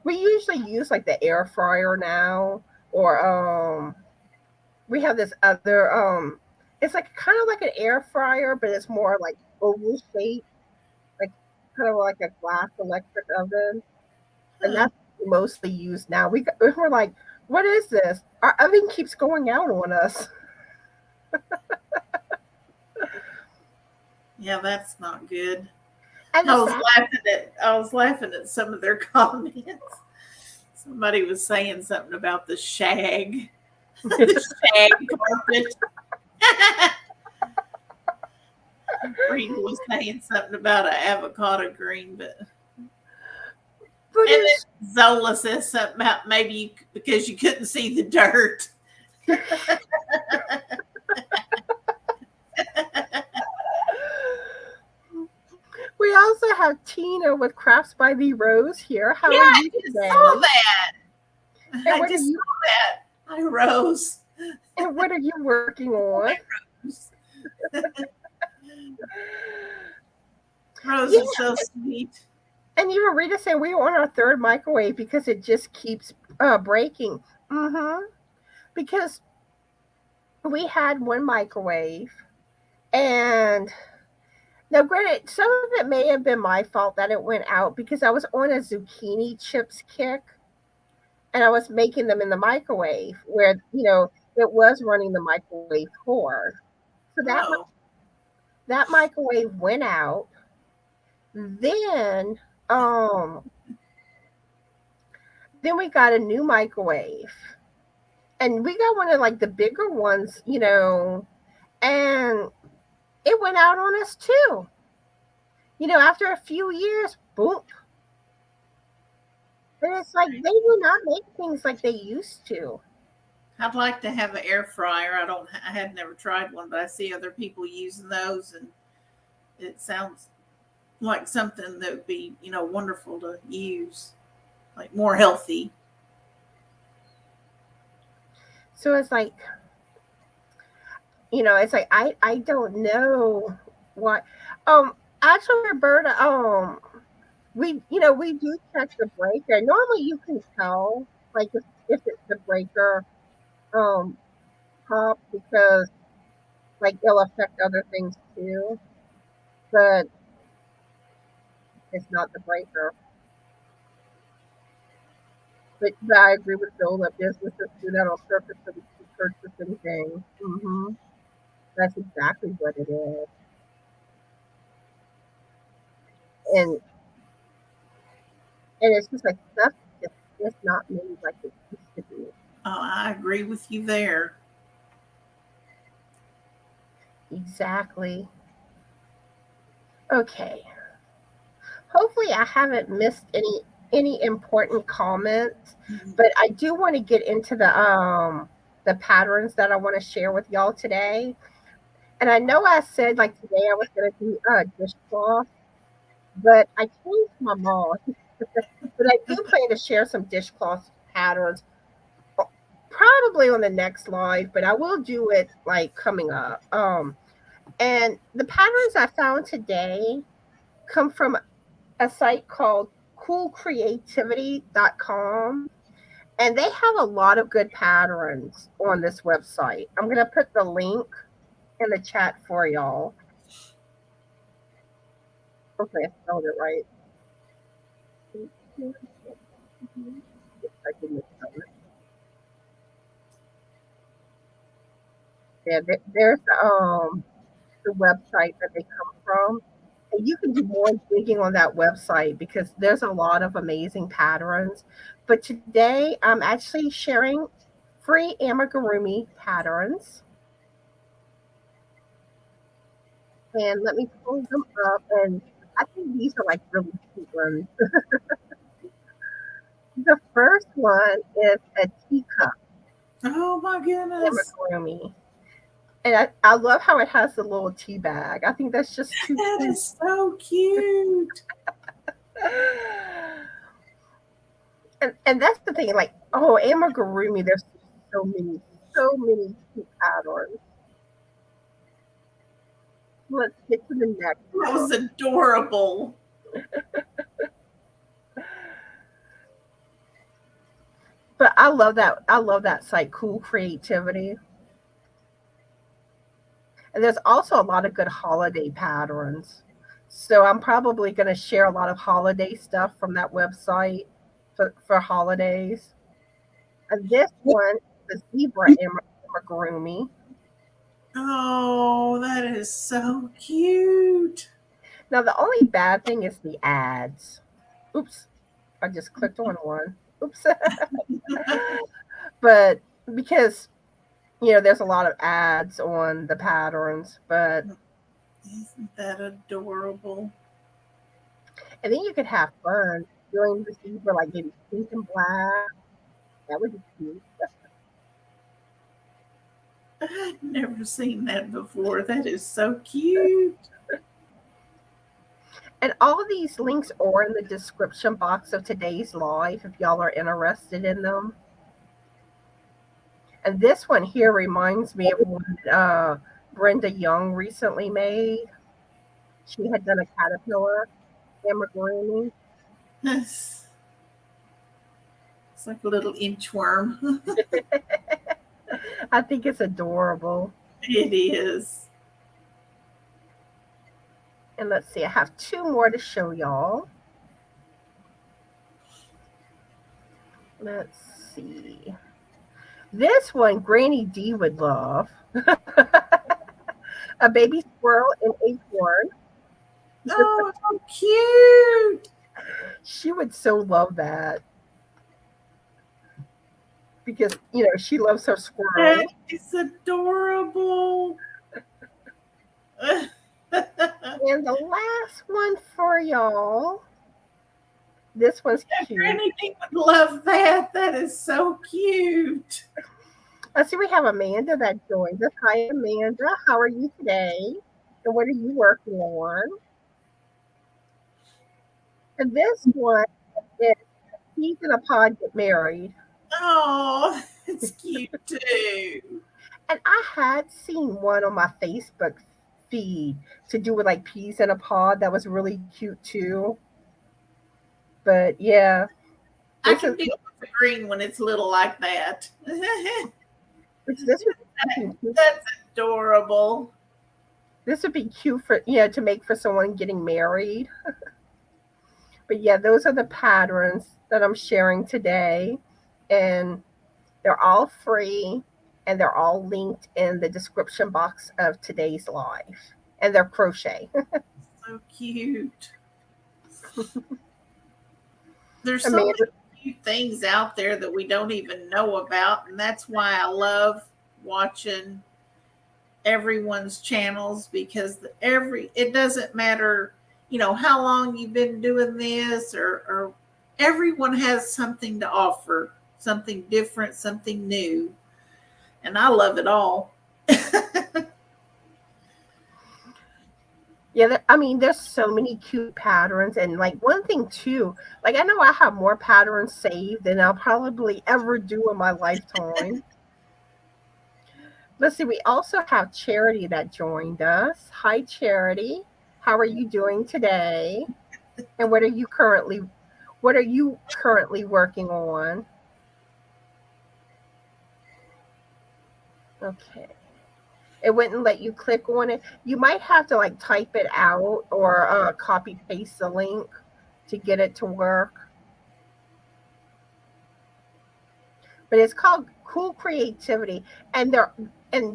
usually use like the air fryer now, or we have this other it's like kind of like an air fryer, but it's more like oval shape, like kind of like a glass electric oven. And that's what we mostly use now. We're like, what is this? Our oven keeps going out on us. Yeah, that's not good. And I was laughing at some of their comments. Somebody was saying something about the shag. The shag carpet. Rita was saying something about an avocado green, but and then Zola says something about maybe because you couldn't see the dirt. We also have Tina with Crafts by the Rose here. Yeah, How are I you just today? saw that. And I what are just you saw that. Hi, Rose. and what are you working on? Rose. Rose Yeah, is so sweet. and even Rita said we were on our third microwave because it just keeps breaking. Mm-hmm. Because we had one microwave, and now granted, some of it may have been my fault that it went out because I was on a zucchini chips kick, and I was making them in the microwave where it was running the microwave cord. So Oh, that microwave went out. Then um then we got a new microwave. And we got one of like the bigger ones, and it went out on us too. After a few years, boom. And it's like they do not make things like they used to. I'd like to have an air fryer. I had never tried one, but I see other people using those, and it sounds like something that would be, wonderful to use, like more healthy. So it's like I don't know what actually Roberta, we do check the breaker. Normally you can tell like if it's the breaker um pop because like it'll affect other things too. But it's not the breaker. But I agree with Bill that businesses do that on purpose so they keep purchasing things. That's exactly what it is. And and it's just like stuff just not made like it used to be. I agree with you there. Exactly. Okay. Hopefully I haven't missed any important comments, but I do want to get into the patterns that I want to share with y'all today. And I know I said like today I was gonna do dishcloth, but I changed my mind. But I do plan to share some dishcloth patterns probably on the next live, but I will do it like coming up. And the patterns I found today come from a site called coolcreativity.com, and they have a lot of good patterns on this website. I'm going to put the link in the chat for y'all. Hopefully I spelled it right. Yeah, there's the website that they come from. And you can do more digging on that website because there's a lot of amazing patterns. But today I'm actually sharing free amigurumi patterns. And let me pull them up. And I think these are like really cute ones. The first one is a teacup Oh my goodness. amigurumi. And I love how it has the little tea bag. I think that's just too That cute. is so cute. And that's the thing, like, oh, amigurumi, there's so many cute patterns. Let's get to the next That one. was adorable. But I love that site, Cool Creativity. And there's also a lot of good holiday patterns. So I'm probably going to share a lot of holiday stuff from that website for holidays. And this one, the zebra amigurumi. Oh, that is so cute. Now the only bad thing is the ads. Oops, I just clicked on one. Oops. But because there's a lot of ads on the patterns, but Isn't that adorable? and then you could have fun doing the zebra like maybe pink and black. That would be cute. I've never seen that before. That is so cute. And all of these links are in the description box of today's live if y'all are interested in them. And this one here reminds me of one Brenda Young recently made. She had done a caterpillar, Amigurumi. It's like a little inchworm. I think it's adorable. It is. And let's see, I have two more to show y'all. Let's see. This one, Granny D would love. A baby squirrel in acorn. Oh, so cute. She would so love that. Because, she loves her squirrels. That is adorable. And the last one for y'all. This one's cute. Granny D would love that. That is so cute. Let's see, we have Amanda that joined us. Hi, Amanda. How are you today? And what are you working on? And this one is Peas in a Pod Get Married. Oh, it's cute too. And I had seen one on my Facebook feed to do with like peas in a pod that was really cute too. But yeah. I can deal with the green when it's little like that. That's adorable. This would be cute for to make for someone getting married. But yeah, those are the patterns that I'm sharing today. And they're all free and they're all linked in the description box of today's live. And they're crochet. So cute. There's so many cute things out there that we don't even know about. And that's why I love watching everyone's channels, because it doesn't matter, how long you've been doing this or everyone has something to offer, something different, something new. And I love it all. Yeah, there's so many cute patterns. And like one thing too, like I know I have more patterns saved than I'll probably ever do in my lifetime. Let's see, we also have Charity that joined us. Hi, Charity. How are you doing today? And what are you currently working on? Okay. It wouldn't let you click on it. You might have to like type it out or copy paste the link to get it to work. But it's called Cool Creativity, and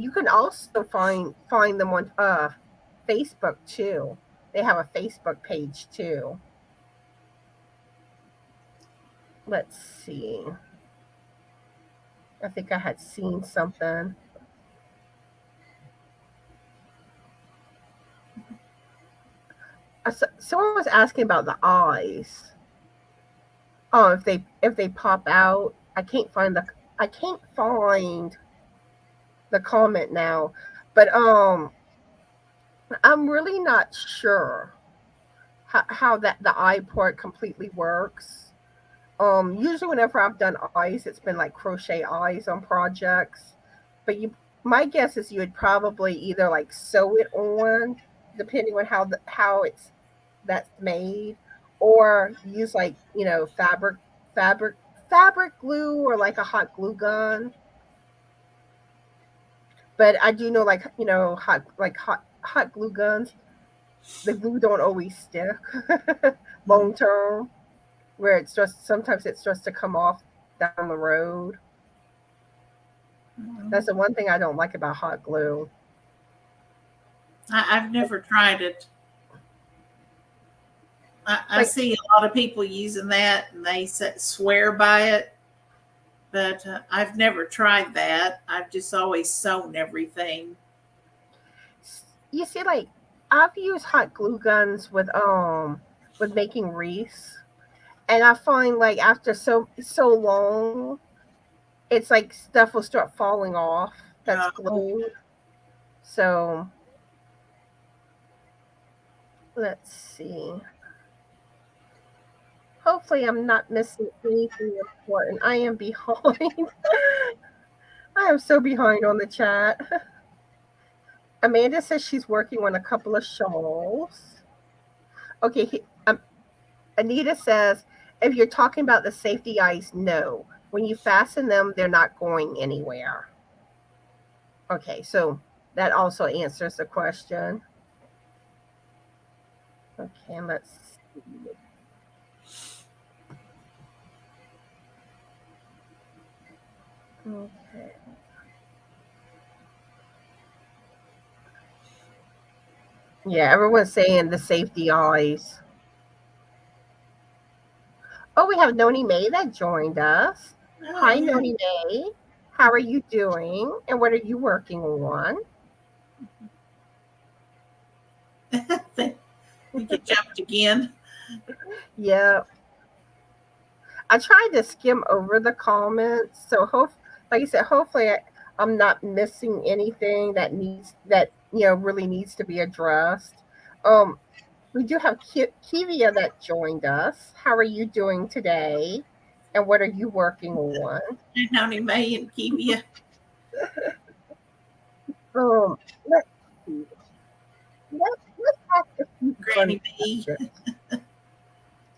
you can also find them on Facebook too. They have a Facebook page too. Let's see. I think I had seen something. Someone was asking about the eyes. Oh, if they pop out. I can't find the comment now. But I'm really not sure how that the eye part completely works. Usually whenever I've done eyes, it's been like crochet eyes on projects. But my guess is you would probably either like sew it on, depending on how that's made, or use like fabric glue or like a hot glue gun. But I do know like hot glue guns, the glue don't always stick long term, where sometimes it starts to come off down the road. That's the one thing I don't like about hot glue. I've never tried it. I see a lot of people using that and they swear by it, but I've never tried that. I've just always sewn everything. You see, like I've used hot glue guns with making wreaths, and I find like after so long, it's like stuff will start falling off. that's glued. So let's see. Hopefully I'm not missing anything important. I am behind. I am so behind on the chat. Amanda says she's working on a couple of shawls. Okay, Anita says, if you're talking about the safety eyes, no. When you fasten them, they're not going anywhere. Okay, so that also answers the question. Okay, let's see. Okay. Yeah, everyone's saying the safety eyes. Oh, we have Noni May that joined us. Hi, Noni May. How are you doing? And what are you working on? You get jumped again. Yeah. I tried to skim over the comments. So like I said, hopefully I'm not missing anything that really needs to be addressed. We do have Kivia that joined us. How are you doing today? And what are you working on? Noni May and Kivia. Let's see. Let's ask a few Granny B.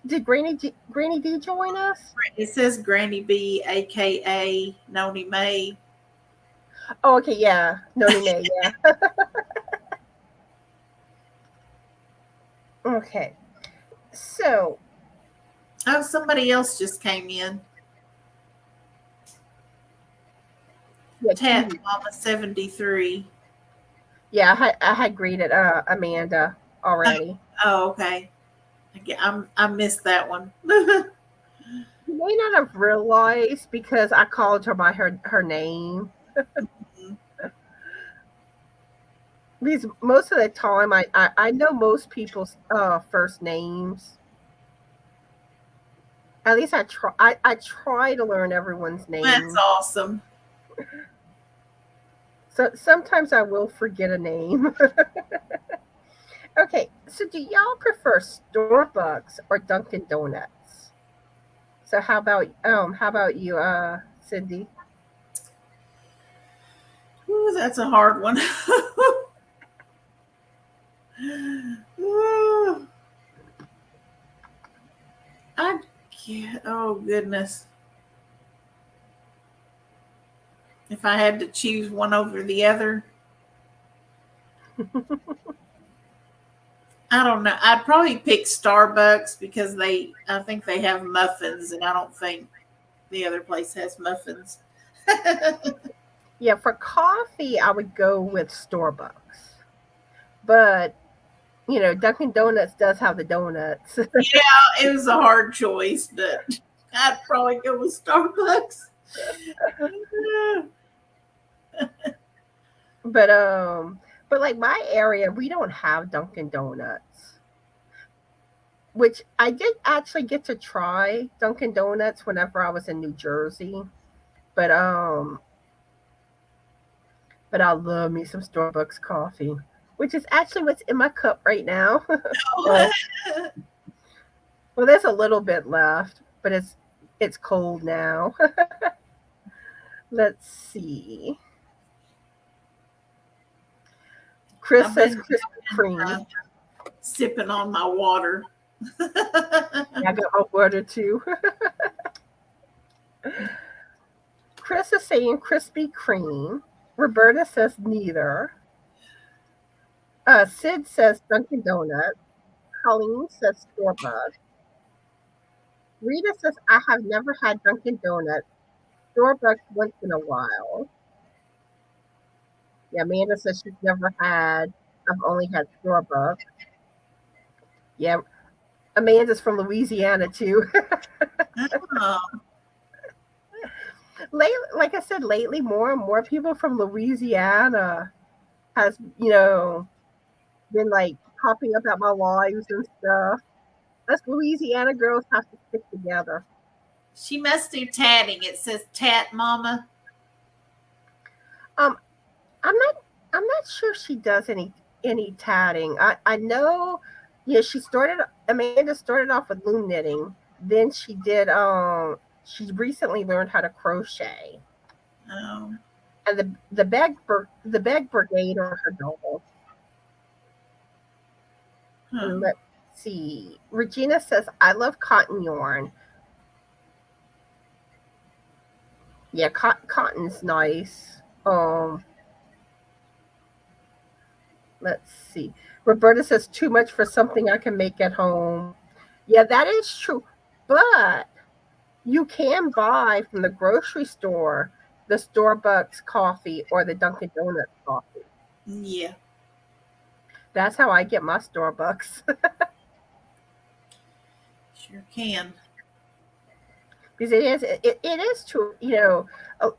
Did Granny D join us? It says Granny B, aka Noni May. Oh, okay, yeah, Noni May, yeah. Okay, so. Oh, somebody else just came in. Yeah, Tat Mama 73. Yeah, I had greeted Amanda already. Oh, okay. I missed that one. You may not have realized because I called her by her name. Because most of the time, I know most people's first names. At least I try to learn everyone's name. That's awesome. So sometimes I will forget a name. Okay, so do y'all prefer Starbucks or Dunkin' Donuts? So how about you, Sindy? Ooh, that's a hard one. Oh goodness. If I had to choose one over the other, I don't know. I'd probably pick Starbucks because I think they have muffins, and I don't think the other place has muffins. Yeah, for coffee, I would go with Starbucks. But, Dunkin' Donuts does have the donuts. Yeah, it was a hard choice, but I'd probably go with Starbucks. But like my area, we don't have Dunkin' Donuts. Which I did actually get to try Dunkin' Donuts whenever I was in New Jersey. But I love me some Starbucks coffee, which is actually what's in my cup right now. Well, there's a little bit left, but it's cold now. Let's see. Chris says Krispy Kreme. Sipping on my water. I got my water too. Chris is saying Krispy Kreme. Roberta says neither. Sid says Dunkin' Donuts. Colleen says Starbucks. Rita says I have never had Dunkin' Donuts. Starbucks once in a while. Yeah, Amanda says she's never had. I've only had Starbucks. Yeah, Amanda's from Louisiana too. Like I said, lately more and more people from Louisiana has been like popping up at my lives and stuff. Us Louisiana girls have to stick together. She must do tatting. It says tat mama. I'm not sure she does any tatting. I know, yeah, Amanda started off with loom knitting. Then she recently learned how to crochet. Oh, And the beg brigade are her dolls. huh. And let's see. Regina says, I love cotton yarn. Yeah, cotton's nice. Let's see. Roberta says, too much for something I can make at home. Yeah, that is true. But you can buy from the grocery store the Starbucks coffee or the Dunkin' Donuts coffee. Yeah, That's how I get my Starbucks. sure can. Because it is true.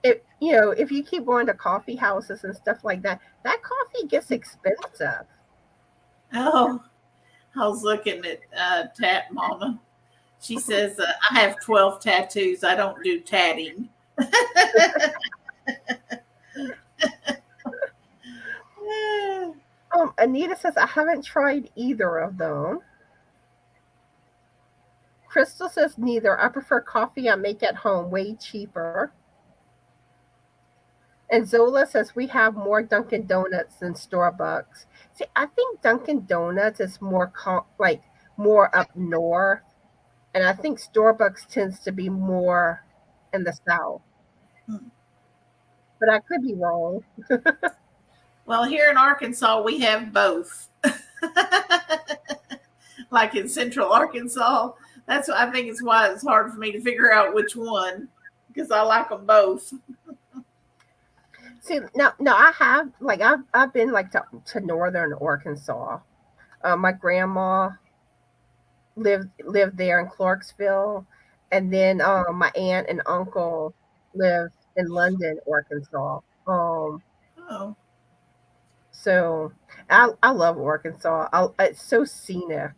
If you keep going to coffee houses and stuff like that, that coffee gets expensive. Oh, I was looking at Tat Mama. She says, I have 12 tattoos. I don't do tatting. Anita says, I haven't tried either of them. Crystal says, neither. I prefer coffee I make at home, way cheaper. And Zola says, we have more Dunkin' Donuts than Starbucks. See, I think Dunkin' Donuts is more up north. And I think Starbucks tends to be more in the south. But I could be wrong. Well, here in Arkansas, we have both. Like in central Arkansas. That's what I think is why it's hard for me to figure out which one because I like them both. See, no, I've been like to northern Arkansas. My grandma lived there in Clarksville, and then my aunt and uncle lived in London, Arkansas. Oh, So I love Arkansas. It's so scenic.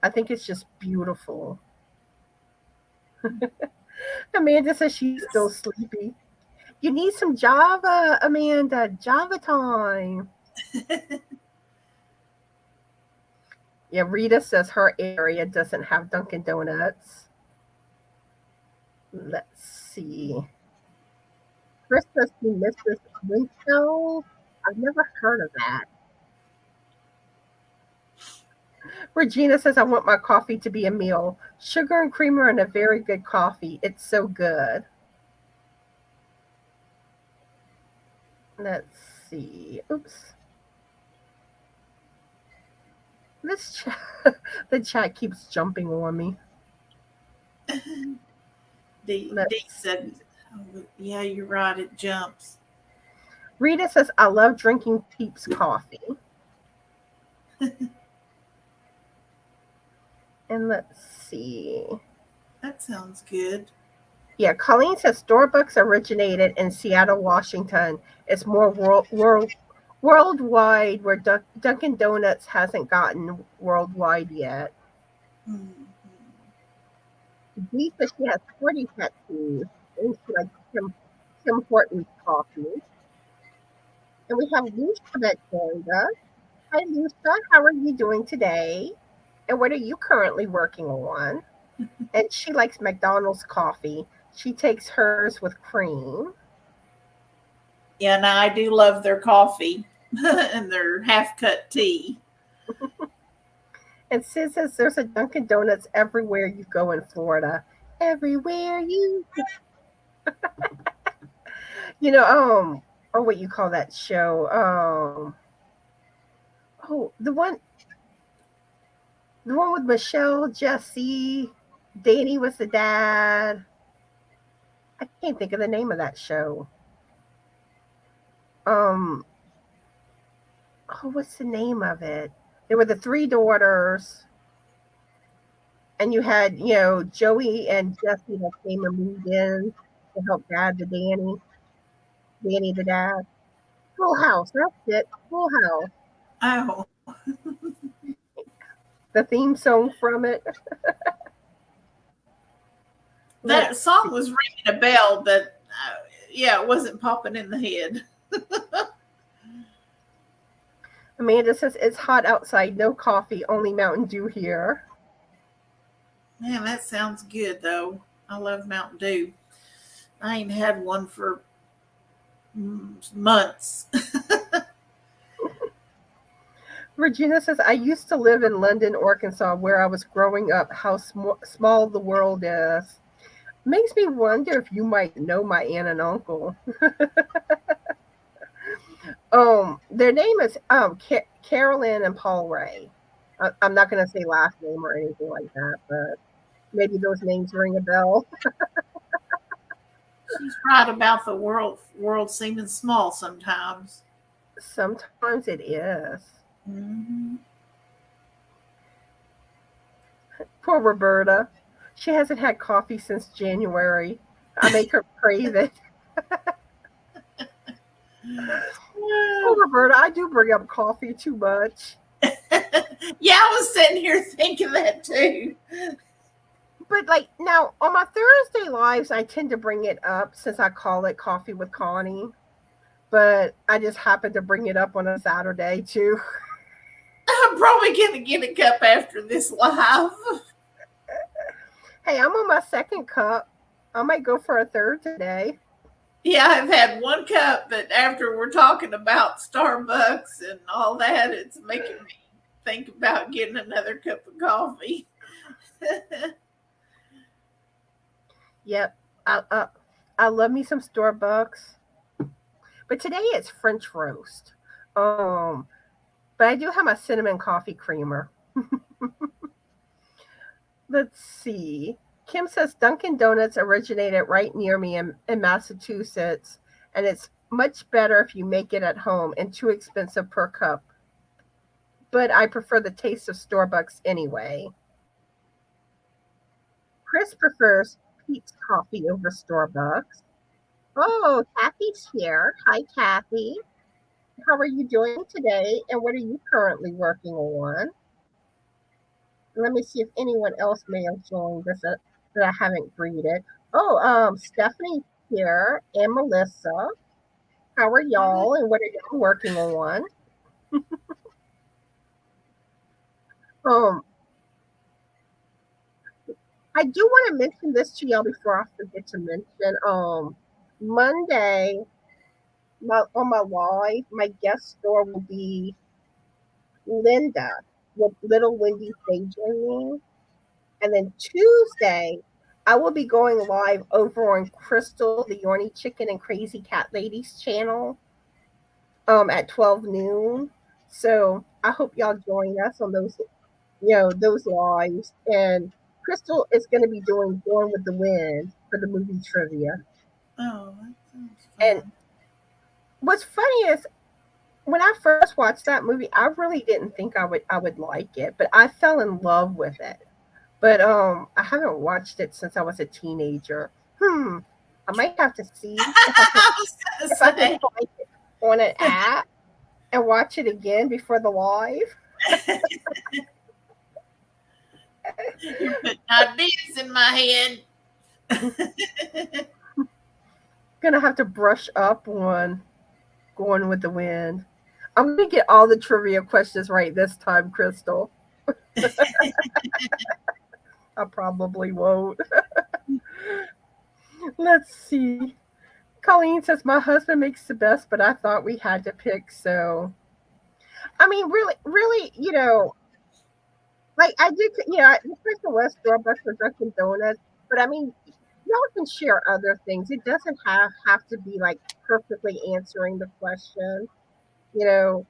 I think it's just beautiful. Amanda says she's still sleepy. You need some Java, Amanda. Java time. Yeah, Rita says her area doesn't have Dunkin' Donuts. Let's see. Chris says she misses Winslow. I've never heard of that. Regina says, I want my coffee to be a meal. Sugar and creamer and a very good coffee. It's so good. Let's see. Oops. This chat, the chat keeps jumping on me. D said, oh, yeah, you're right. It jumps. Rita says, I love drinking Peeps coffee. And let's see. That sounds good. Yeah, Colleen says Starbucks originated in Seattle, Washington. It's more worldwide, where Dunkin' Donuts hasn't gotten worldwide yet. Mm-hmm. Dee says she has 40 tattoos, and she likes Tim Hortons coffee. And we have Lucia that joined us. Hi, Lucia. How are you doing today? And what are you currently working on? And she likes McDonald's coffee. She takes hers with cream. Yeah, now I do love their coffee and their half cut tea. And Sid says there's a Dunkin' Donuts everywhere you go in Florida. Everywhere you go. Or what you call that show? Oh, the one with Michelle, Jesse, Danny was the dad. I can't think of the name of that show. Um, what's the name of it? There were the three daughters, and you had, Joey and Jesse that came and moved in to help dad to Danny the dad. Full House, that's it. Full House. Oh, The theme song from it. that Let's song see. was ringing a bell, but yeah, it wasn't popping in the head. Amanda says it's hot outside, no coffee, only Mountain Dew here. Man, that sounds good though. I love Mountain Dew. I ain't had one for months. Regina says, I used to live in London, Arkansas, where I was growing up. How small the world is. Makes me wonder if you might know my aunt and uncle. Their name is Carolyn and Paul Ray. I'm not going to say last name or anything like that, but maybe those names ring a bell. She's right about the world seeming small sometimes. Sometimes it is. Mm-hmm. Poor Roberta. She hasn't had coffee since January. I make her crave it. Poor Roberta, I do bring up coffee too much. Yeah, I was sitting here thinking that too. But like now on my Thursday lives, I tend to bring it up since I call it Coffee with Connie. But I just happen to bring it up on a Saturday too. I'm probably gonna get a cup after this live. Hey, I'm on my second cup. I might go for a third today. Yeah, I've had one cup, but after we're talking about Starbucks and all that, it's making me think about getting another cup of coffee. Yep, I love me some Starbucks. But today it's French roast. Um, but I do have my cinnamon coffee creamer. Let's see. Kim says Dunkin' Donuts originated right near me in Massachusetts, and it's much better if you make it at home and too expensive per cup. But I prefer the taste of Starbucks anyway. Chris prefers Pete's coffee over Starbucks. Oh, Kathy's here. Hi, Kathy. How are you doing today? And what are you currently working on? Let me see if anyone else may have joined us that I haven't greeted. Oh, Stephanie's here and Melissa. How are y'all? And what are y'all working on? Um, I do want to mention this to y'all before I forget to mention. Monday, on my live, my guest star will be Linda with Little Wendy's Daydreaming. And then Tuesday, I will be going live over on Crystal, the Yorny Chicken and Crazy Cat Ladies channel at 12 noon. So I hope y'all join us on those lives. And Crystal is going to be doing Born with the Wind for the movie trivia. Oh, that sounds And fun. what's funny is when I first watched that movie, I really didn't think I would like it, but I fell in love with it. But I haven't watched it since I was a teenager. I might have to see I was if I can gonna find it on an app and watch it again before the live. say you're putting ideas in my head. Gonna have to brush up on Going with the Wind. I'm gonna get all the trivia questions right this time, Crystal. I probably won't. Let's see. Colleen says my husband makes the best, but I thought we had to pick. So I mean, really, like I did. The person was Starbucks or Dunkin' Donuts, but I mean, y'all can share other things. It doesn't have to be like perfectly answering the question. You know,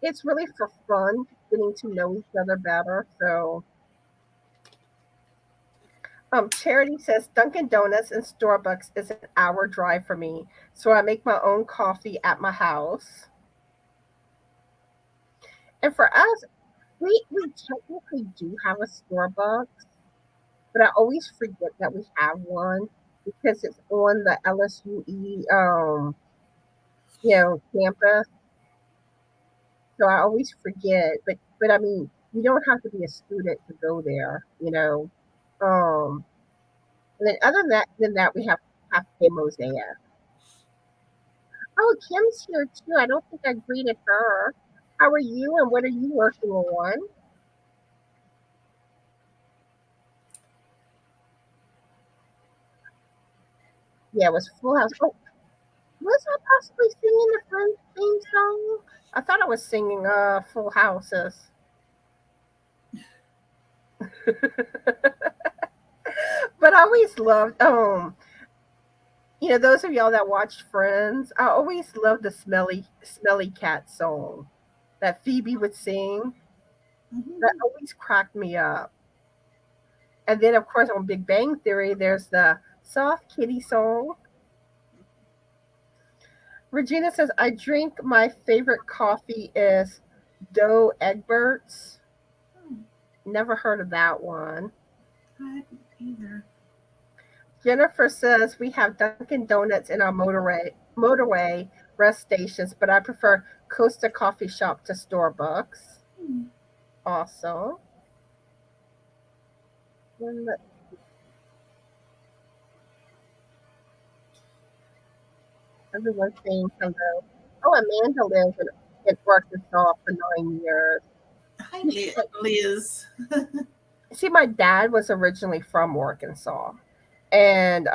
it's really for fun, getting to know each other better. So, Charity says Dunkin' Donuts and Starbucks is an hour drive for me, so I make my own coffee at my house. And for us, we technically do have a Starbucks, but I always forget that we have one because it's on the LSUE campus. So I always forget. But I mean, you don't have to be a student to go there. Um and then other than that we have Cafe Mosaic. Oh, Kim's here too. I don't think I greeted her. How are you and what are you working on? Yeah, it was Full House. Oh, was I possibly singing the Friends theme song? I thought I was singing Full Houses. But I always loved those of y'all that watched Friends, I always loved the smelly cat song that Phoebe would sing. That Mhm. always cracked me up. And then of course on Big Bang Theory there's the soft kitty song. Regina says I drink my favorite coffee is Doe Egbert's. Hmm, Never heard of that one. I hadn't either. Jennifer says we have Dunkin' Donuts in our motorway rest stations, but I prefer Costa Coffee Shop to Starbucks. Hmm. Awesome. Everyone's saying hello. Oh, Amanda lives in Arkansas for 9 years. Hi, Liz. See, my dad was originally from Arkansas, and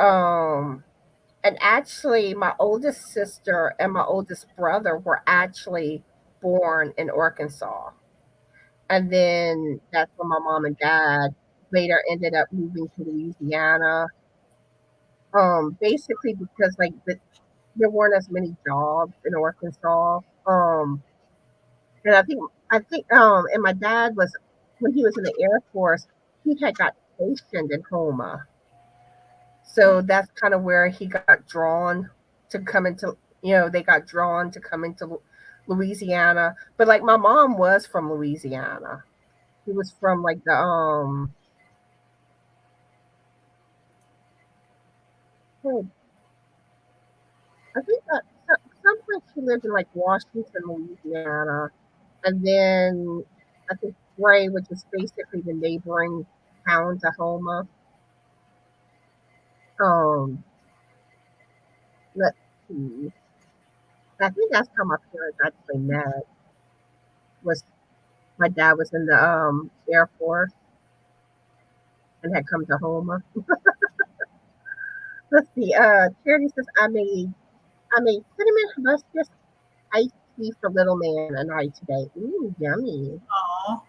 actually, my oldest sister and my oldest brother were actually born in Arkansas. And then that's when my mom and dad later ended up moving to Louisiana. Basically because there weren't as many jobs in Arkansas. And and my dad was when he was in the Air Force, he had got stationed in Homa. So that's kind of where he got drawn to come into, they got drawn to come into Louisiana. But like my mom was from Louisiana. He was from like oh, I think that someplace she lived in like Washington, Louisiana, and then I think Gray, which is basically the neighboring town to Homa. Um, let's see. I think that's how my parents actually met. Was my dad was in the Air Force and had come to Homa. Let's see. Charity says I made cinnamon hibiscus iced tea for little man and I today. Ooh, yummy. Aw.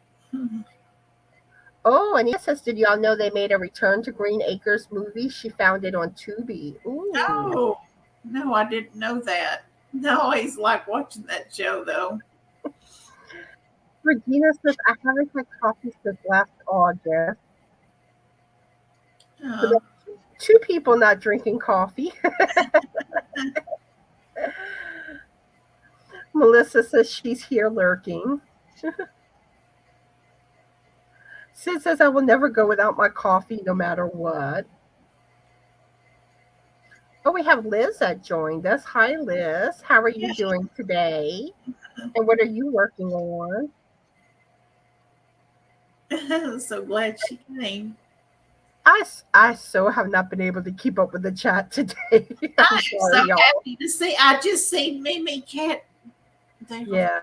Oh, and Anita says, did y'all know they made a Return to Green Acres movie? She found it on Tubi. Ooh. Oh, no, I didn't know that. I always like watching that show, though. Regina says, I haven't had coffee since last August. So Uh, that's two people not drinking coffee. Melissa says she's here lurking. Sid says, I will never go without my coffee no matter what. Oh, we have Liz that joined us. Hi, Liz. How are you doing today? And what are you working on? I'm so glad she came. I so have not been able to keep up with the chat today. I I'm am so sorry, y'all. happy to see. I just seen Mimi Cat. They were, Yeah.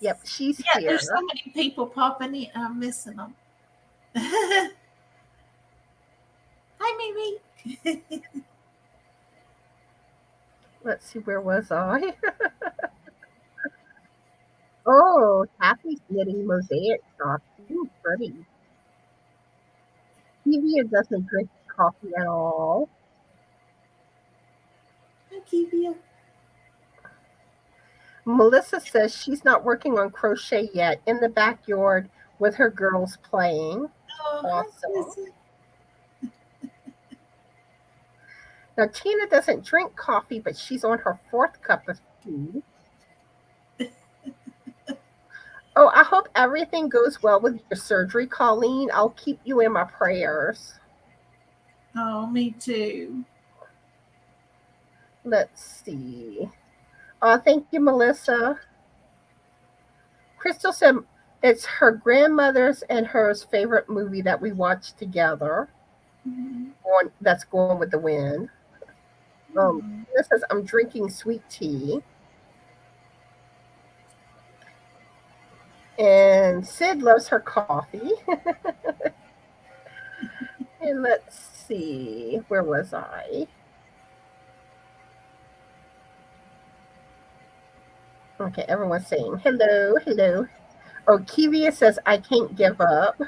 Yep, she's yeah, there's so here. many people popping in. I'm missing them. Hi, Mimi. Let's see, where was I? Oh, Kathy's knitting mosaic socks. Ooh, pretty. Stevia doesn't drink coffee at all. Hi, Kivia. Melissa says she's not working on crochet yet in the backyard with her girls playing. Oh, hi, Awesome. Sissy. Now, Tina doesn't drink coffee, but she's on her fourth cup of tea. Oh, I hope everything goes well with your surgery, Colleen. I'll keep you in my prayers. Oh, me too. Let's see. Thank you, Melissa. Crystal said it's her grandmother's and hers favorite movie that we watched together. Mhm. That's Going with the Wind. Mhm. This says I'm drinking sweet tea. And Sid loves her coffee. And let's see, where was I? Okay, everyone's saying hello, hello. Oh, Kivia says, I can't give up.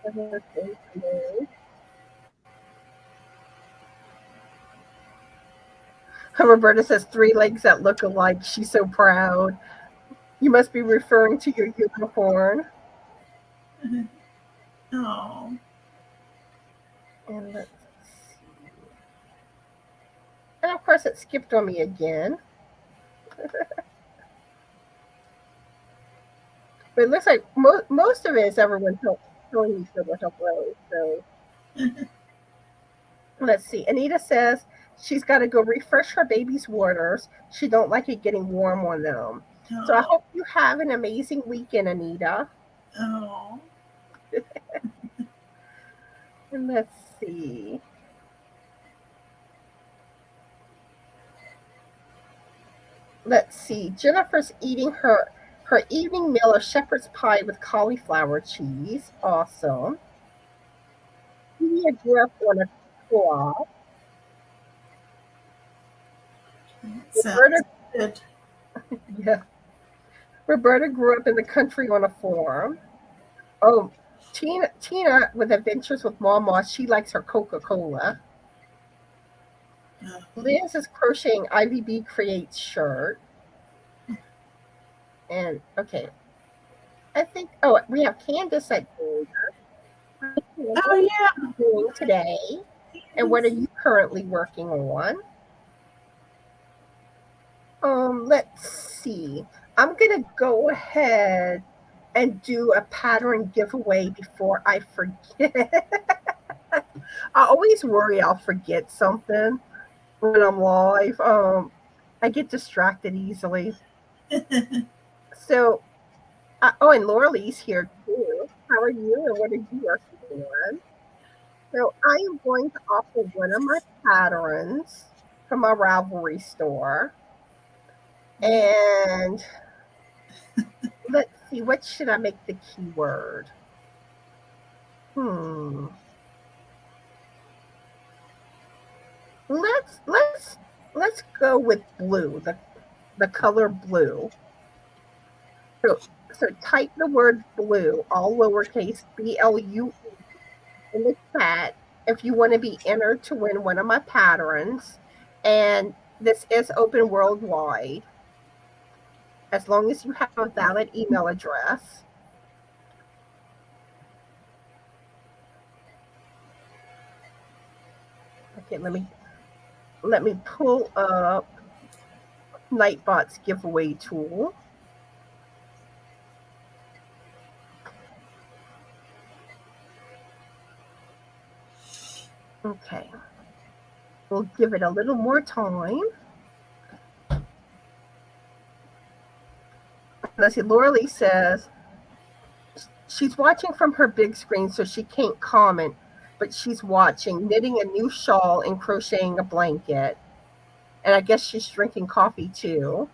Everyone says hello. Roberta says, three legs that look alike. She's so proud. You must be referring to your unicorn. Oh. And let's see. And of course, it skipped on me again. But it looks like most of it is everyone telling each other hello. So let's see. Anita says she's got to go refresh her baby's waters. She don't like it getting warm on them. So I hope you have an amazing weekend, Anita. Oh. And let's see. Let's see. Jennifer's eating her evening meal of shepherd's pie with cauliflower cheese. Awesome. Julia grew up on a co-op. Sounds good. Yeah. Roberta grew up in the country on a farm. Oh, Tina with adventures with Mama. She likes her Coca-Cola. Liz is crocheting IVB Creates shirt. And okay, I think. Oh, we have Candace at Candace. Oh yeah. What are you doing today? And what are you currently working on? Let's see. I'm gonna go ahead and do a pattern giveaway before I forget. I always worry I'll forget something when I'm live. I get distracted easily. So, oh, and Laurel's here too. How are you, and what are you working on? So, I am going to offer one of my patterns from my Ravelry store, and let's see, what should I make the keyword? Hmm. Let's go with blue, the color blue. So type the word blue, all lowercase BLUE in the chat if you want to be entered to win one of my patterns. And this is open worldwide as long as you have a valid email address. Okay, let me pull up Nightbot's giveaway tool. Okay, we'll give it a little more time. Let's see, Laura says she's watching from her big screen, so she can't comment, but she's watching, knitting a new shawl and crocheting a blanket. And I guess she's drinking coffee too.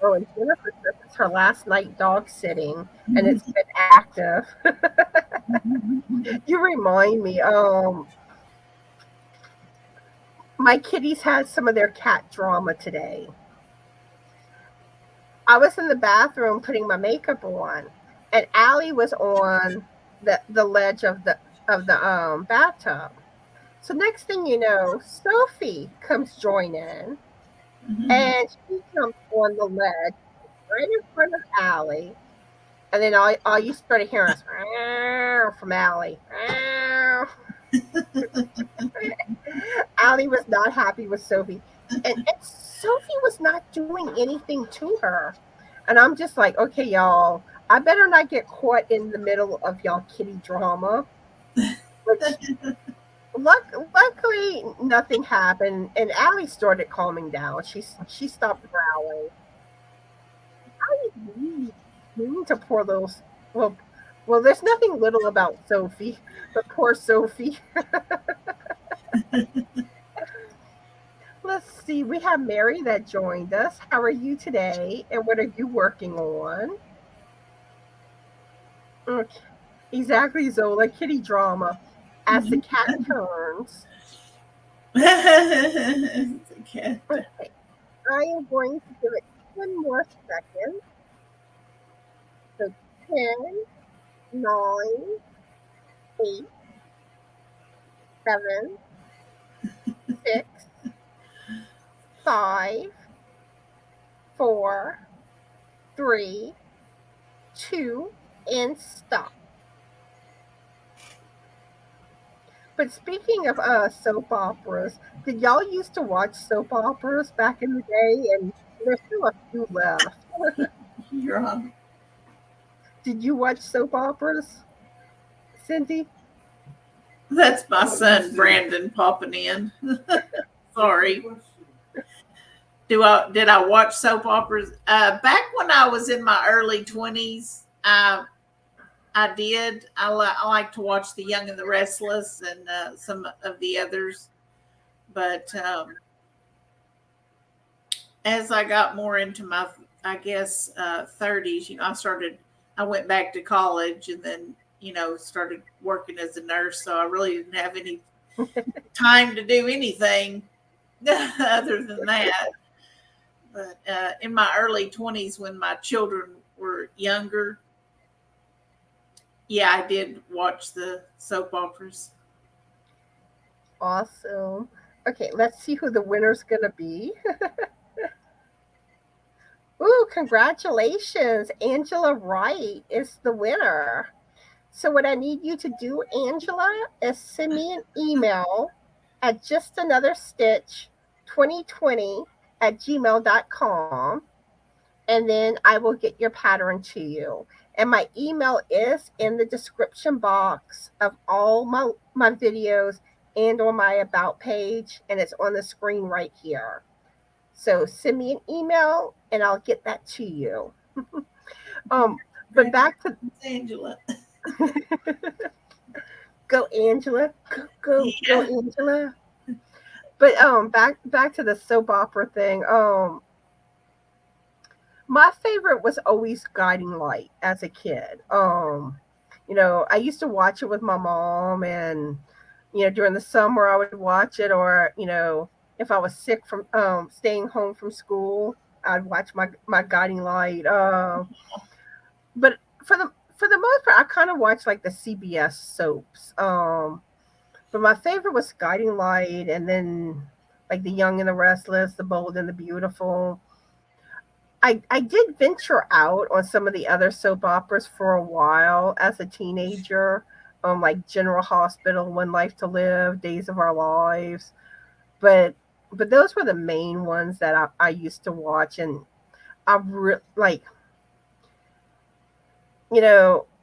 Oh, and Jennifer says it's her last night dog sitting, and it's been active. You remind me. My kitties had some of their cat drama today. I was in the bathroom putting my makeup on, and Allie was on the ledge of the bathtub. So next thing you know, Sophie comes joining, and she comes on the ledge right in front of Allie. And then all you started hearing us from Allie. Allie was not happy with Sophie. And Sophie was not doing anything to her. And I'm just like, okay, y'all, I better not get caught in the middle of y'all kitty drama. Luckily, nothing happened, and Allie started calming down. She stopped growling. I was really mean to poor little. Well, there's nothing little about Sophie, but poor Sophie. Let's see. We have Mary that joined us. How are you today? And what are you working on? Okay. Exactly, Zola. Kitty drama. As the cat turns. Okay. Okay. I am going to give it 10 more seconds. So 10, 9, 8, 7, 6, 5, 4, 3, 2, and stop. But speaking of soap operas, did y'all used to watch soap operas back in the day? And there's still a few left. You're on. Did you watch soap operas, Cindy? That's my son Brandon popping in. Sorry. Did I watch soap operas? Back when I was in my early 20s, I did. I like to watch The Young and the Restless and some of the others. But as I got more into my, I guess, 30s, I went back to college and then, started working as a nurse. So I really didn't have any time to do anything other than that. But in my early 20s, when my children were younger, yeah, I did watch the soap operas. Awesome. Okay, let's see who the winner's going to be. Ooh, congratulations. Angela Wright is the winner. So, what I need you to do, Angela, is send me an email at justanotherstitch2020 at gmail.com, and then I will get your pattern to you. And my email is in the description box of all my videos and on my about page, and it's on the screen right here. So send me an email and I'll get that to you. But back to Angela. Go Angela. Go Angela. But back to the soap opera thing. My favorite was always Guiding Light as a kid. I used to watch it with my mom, and during the summer I would watch it, or if I was sick from staying home from school, I'd watch my Guiding Light. But for the most part, I kind of watch like the CBS soaps. But my favorite was Guiding Light, and then like The Young and the Restless, The Bold and the Beautiful. I did venture out on some of the other soap operas for a while as a teenager, like General Hospital, One Life to Live, Days of Our Lives, but those were the main ones that I used to watch, and like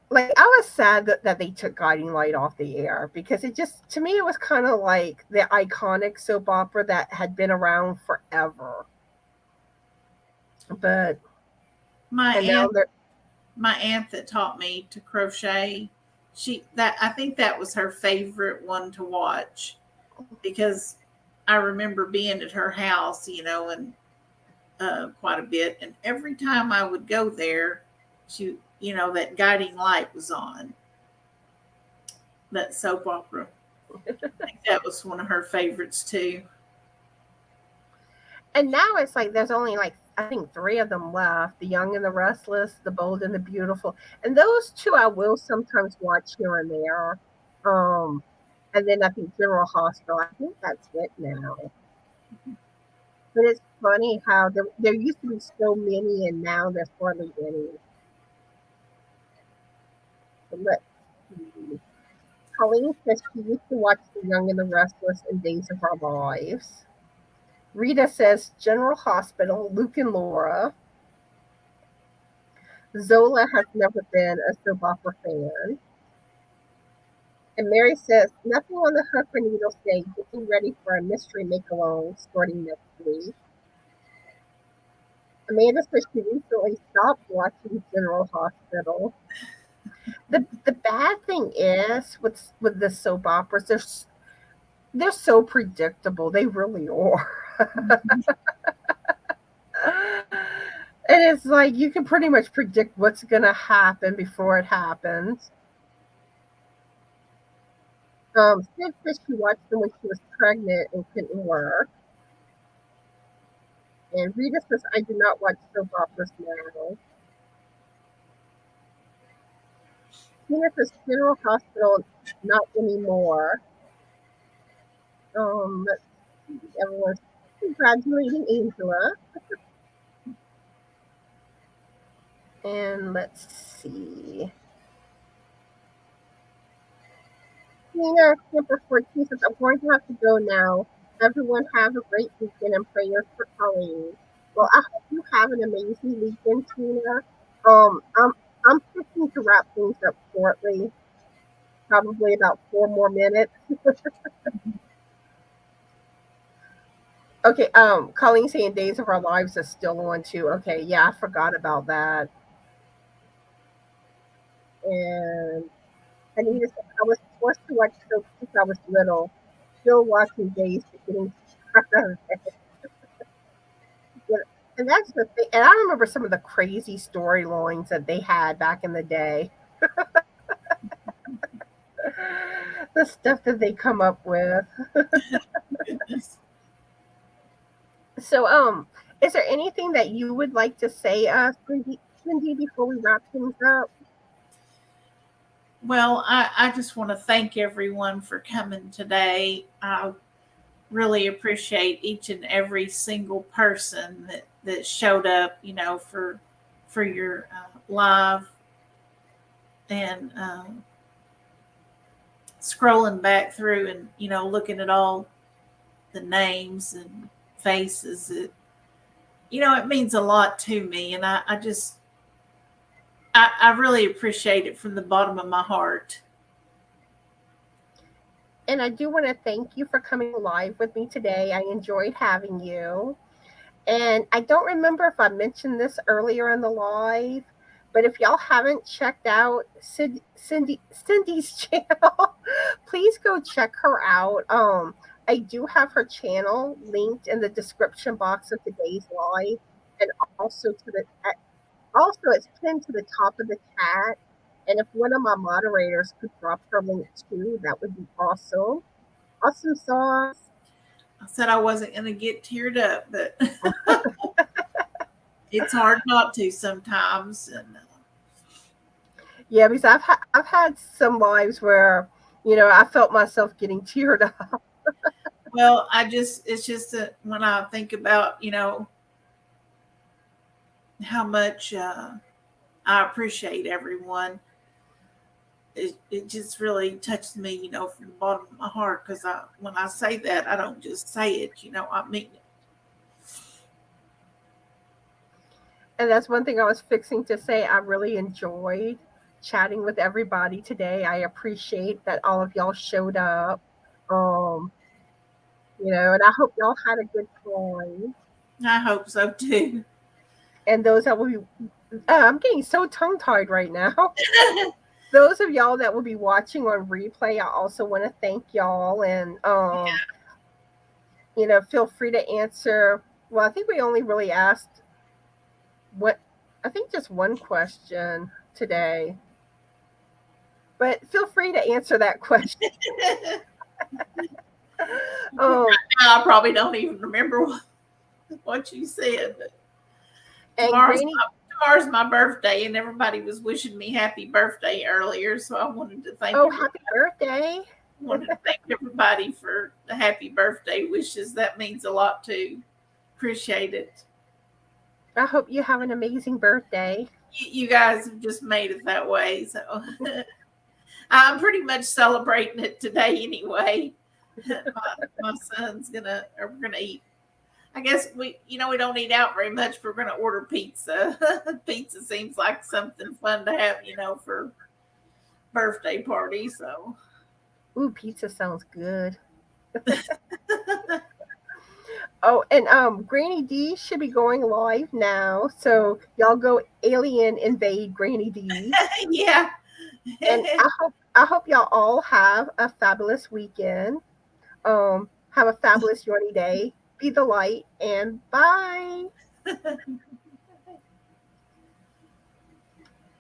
like I was sad that they took Guiding Light off the air, because it just, to me, it was kind of like the iconic soap opera that had been around forever. But my aunt that taught me to crochet, I think that was her favorite one to watch, because I remember being at her house, and quite a bit, and every time I would go there, that Guiding Light was on, that soap opera. I think that was one of her favorites too. And now it's like there's only like, I think, three of them left: The Young and the Restless, The Bold and the Beautiful, and those two I will sometimes watch here and there. Um, and then I think General Hospital. I think that's it now. But it's funny how there used to be so many, and now there's hardly any. But let's see. Colleen says she used to watch The Young and the Restless and Days of Our Lives. Rita says General Hospital, Luke and Laura. Zola has never been a soap opera fan. And Mary says, nothing on the hook for Needles Day, getting ready for a mystery make-along starting next week. Amanda says she recently stopped watching General Hospital. The bad thing is with the soap operas, they're so predictable. They really are. And it's like you can pretty much predict what's going to happen before it happens. Sid said she watched them when she was pregnant and couldn't work. And Rita says, I do not watch soap operas now. Tina says, General Hospital, not anymore. Let's see. Everyone's congratulating Angela. And let's see. Tina Camper 14 says, I'm going to have to go now. Everyone have a great weekend and prayers for Colleen. Well, I hope you have an amazing weekend, Tina. Um, I'm I'm fixing to wrap things up shortly, probably about 4 more minutes. Okay, Colleen saying Days of Our Lives is still on too. Okay, yeah, I forgot about that. And Anita said, I was forced to watch soap since I was little. Still watching Days, but getting tired of it. Yeah, and that's the thing. And I remember some of the crazy storylines that they had back in the day. The stuff that they come up with. Goodness. So, is there anything that you would like to say, Cindy, before we wrap things up? Well, I just want to thank everyone for coming today. I really appreciate each and every single person that showed up, for your live and scrolling back through and looking at all the names and faces. It means a lot to me, and I really appreciate it from the bottom of my heart. And I do want to thank you for coming live with me today. I enjoyed having you. And I don't remember if I mentioned this earlier in the live, but if y'all haven't checked out Cindy's channel, please go check her out. I do have her channel linked in the description box of today's live, and also also it's pinned to the top of the chat. And if one of my moderators could drop her link too, that would be awesome. Awesome sauce. I said I wasn't going to get teared up, but it's hard not to sometimes. And Yeah, because I've had some lives where I felt myself getting teared up. well, it's just that when I think about how much I appreciate everyone, it just really touches me, from the bottom of my heart. Because when I say that, I don't just say it, I mean it. And that's one thing I was fixing to say. I really enjoyed chatting with everybody today. I appreciate that all of y'all showed up. Um, and I hope y'all had a good time. I hope so too. And those that will be, I'm getting so tongue tied right now. Those of y'all that will be watching on replay, I also want to thank y'all. And, feel free to answer. Well, I think we only really asked I think just one question today. But feel free to answer that question. I probably don't even remember what you said. But tomorrow's my birthday, and everybody was wishing me happy birthday earlier, so I wanted to thank. Oh, happy birthday! Wanted to thank everybody for the happy birthday wishes. That means a lot too. Appreciate it. I hope you have an amazing birthday. You guys have just made it that way, so I'm pretty much celebrating it today anyway. My son's we're gonna eat. I guess we don't eat out very much. We're gonna order pizza. Pizza seems like something fun to have, for birthday party. So, ooh, pizza sounds good. Oh, and Granny D should be going live now. So y'all go alien invade Granny D. Yeah. And I hope y'all all have a fabulous weekend. Have a fabulous, journey day. Be the light, and bye.